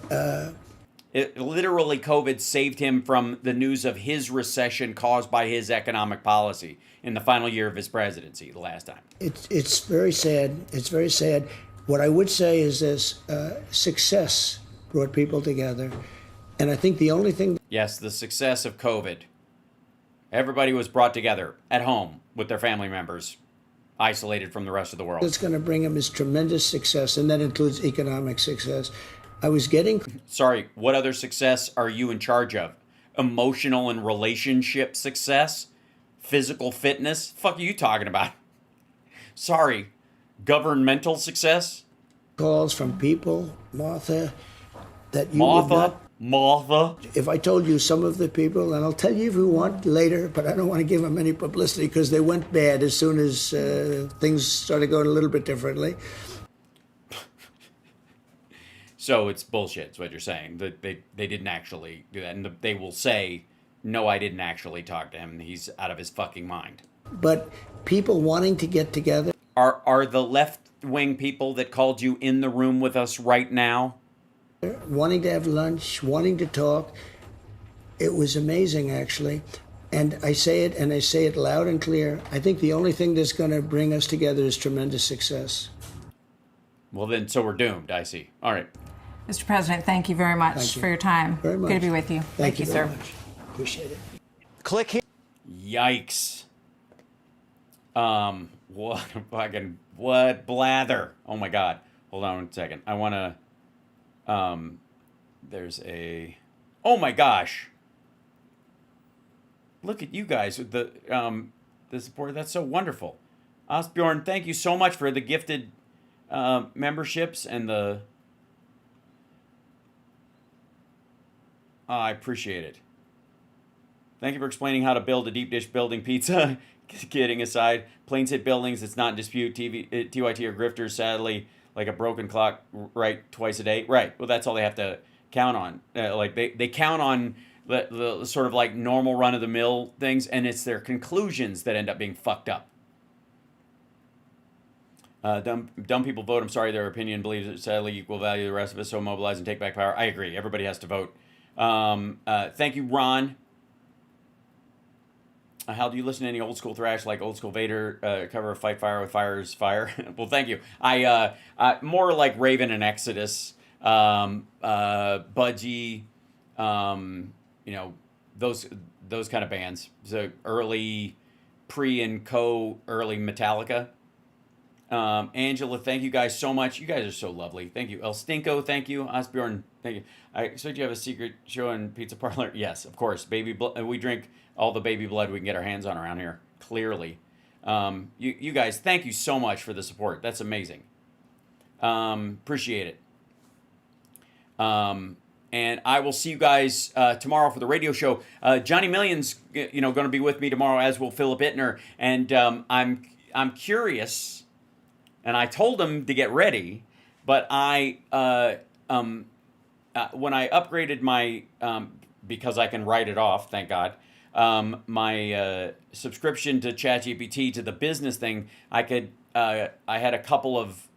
Literally, COVID saved him from the news of his recession caused by his economic policy in the final year of his presidency, the last time. It's very sad. It's very sad. What I would say is this, success brought people together. And I think the only thing... Yes, the success of COVID. Everybody was brought together at home with their family members, isolated from the rest of the world. That's going to bring them is tremendous success, and that includes economic success. I was getting... Sorry, what other success are you in charge of? Emotional and relationship success? Physical fitness? Fuck are you talking about? Sorry, governmental success? Calls from people, Martha, that you would not... Martha? If I told you some of the people, and I'll tell you if you want later, but I don't want to give them any publicity because they went bad as soon as things started going a little bit differently. So it's bullshit, is what you're saying. That they didn't actually do that. And they will say, no, I didn't actually talk to him. He's out of his fucking mind. But people wanting to get together. Are the left-wing people that called you in the room with us right now? Wanting to have lunch, wanting to talk. It was amazing, actually. And I say it, and I say it loud and clear. I think the only thing that's going to bring us together is tremendous success. Well, then, so we're doomed, I see. All right. Mr. President, thank you very much for your time. Very much. Good to be with you. Thank you, sir. very much. Appreciate it. Click here. Yikes. What blather? Oh my God. Hold on one second. I want to, there's oh my gosh. Look at you guys with the support. That's so wonderful. Osbjorn, thank you so much for the gifted memberships and the... I appreciate it. Thank you for explaining how to build a deep dish building pizza. Kidding aside, planes hit buildings. It's not in dispute. TYT are grifters, sadly, like a broken clock, right, twice a day. Right. Well, that's all they have to count on. Like they count on the sort of like normal run-of-the-mill things, and it's their conclusions that end up being fucked up. Dumb people vote. I'm sorry, their opinion believes it sadly equal value to the rest of us, so mobilize and take back power. I agree. Everybody has to vote. Thank you, Ron. How do you listen to any old school thrash like Old School Vader cover of Fight Fire with Fire's Fire? Well, thank you. I more like Raven and Exodus, Budgie, you know, those kind of bands. So early pre and early Metallica. Angela, thank you guys so much. You guys are so lovely. Thank you. El Stinko, thank you. Osbjorn, thank you. I expect you have a secret show in Pizza Parlor. Yes, of course. We drink all the baby blood we can get our hands on around here. Clearly, you guys, thank you so much for the support. That's amazing. Appreciate it. And I will see you guys tomorrow for the radio show. Johnny Million's, going to be with me tomorrow, as will Philip Ittner. And I'm curious, and I told him to get ready, but when I upgraded my because I can write it off, thank God. My subscription to ChatGPT to the business thing, I had a couple of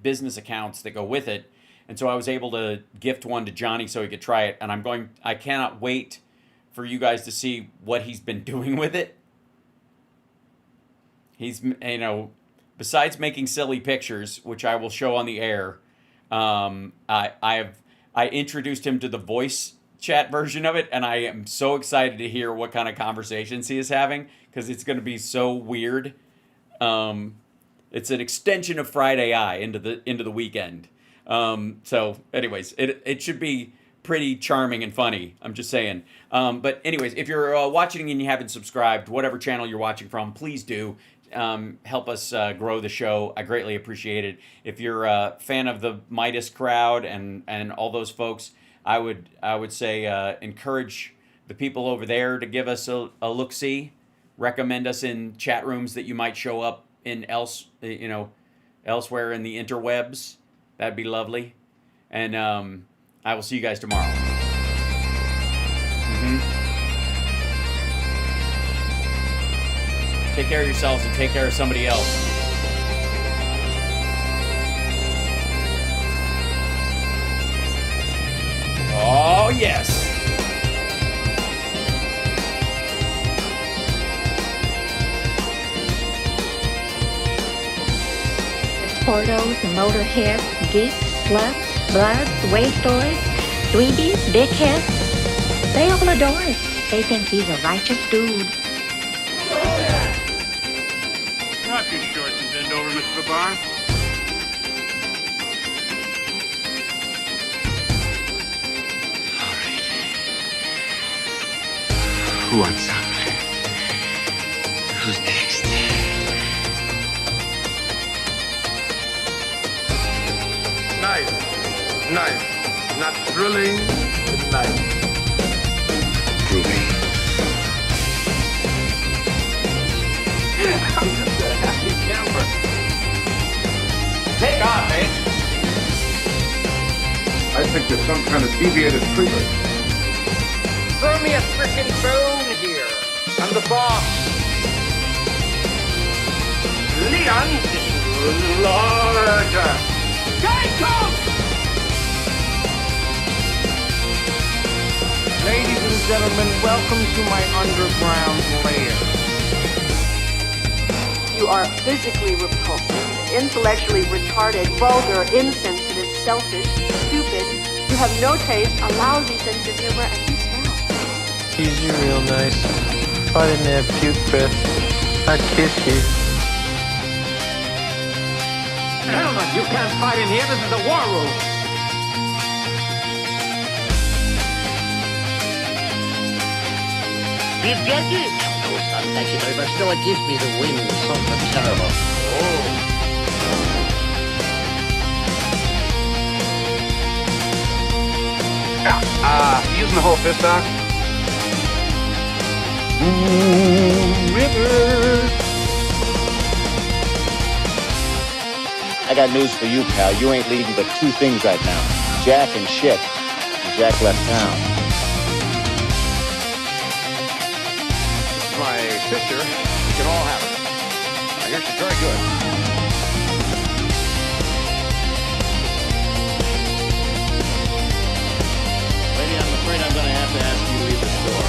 business accounts that go with it. And so I was able to gift one to Johnny so he could try it. And I cannot wait for you guys to see what he's been doing with it. He's, besides making silly pictures, which I will show on the air, I introduced him to the voice chat version of it, and I am so excited to hear what kind of conversations he is having, because it's going to be so weird. It's an extension of Friday Eye into the weekend. So anyways, it should be pretty charming and funny. I'm just saying. But anyways, if you're watching and you haven't subscribed, whatever channel you're watching from, please do. Help us grow the show. I greatly appreciate it. If you're a fan of the Midas crowd and all those folks, I would say encourage the people over there to give us a look-see. Recommend us in chat rooms that you might show up in elsewhere in the interwebs. That'd be lovely. And I will see you guys tomorrow. Take care of yourselves and take care of somebody else. Oh, yes. Portos, motorheads, geeks, sluts, bloods, wastoids, dweebies, dickheads. They all adore him. They think he's a righteous dude. Drop your shorts and bend over, Mr. Babar. Who wants some? Who's next? Nice. Not thrilling, but nice. Groovy. I'm just a happy camper. Take off, eh? I think there's some kind of deviated trigger. Throw me a frickin' bone here. I'm the boss. Leon, Lord. Guys, come! Ladies and gentlemen, welcome to my underground lair. You are physically repulsive, intellectually retarded, vulgar, insensitive, selfish, stupid. You have no taste, a lousy sense of humor, and you smell. Tease you real nice. If I didn't have puke breath, I'd kiss you. Gentlemen, you can't fight in here. This is the war room. Beef jerky? No, son, thank you very much. Still, it gives me the wind. Something terrible. Using the whole fist, Doc? River. I got news for you, pal. You ain't leading but two things right now. Jack and shit. And Jack left town. My sister, we can all have it. I hear she's very good. Lady, I'm afraid I'm going to have to ask you to leave the store.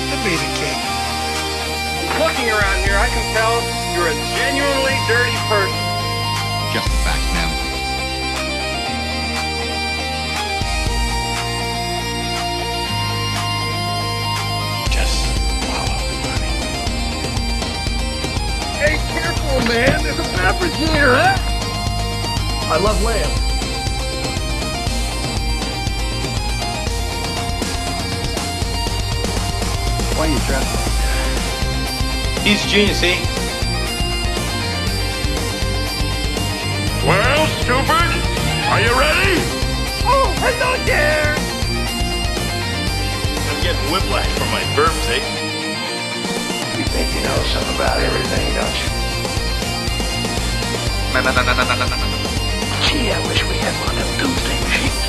to be the king. Looking around here, I can tell you're a genuinely dirty person. Just the facts, man. Just follow the money. Hey, careful, man. There's a fabricator, huh? I love lamb. Why are you dressed like that? He's a genius, see? Well, stupid, are you ready? Oh, hello there. I'm getting whiplash from my burps, eh? You think you know something about everything, don't you? No. Gee, I wish we had one of them Buildzing sheep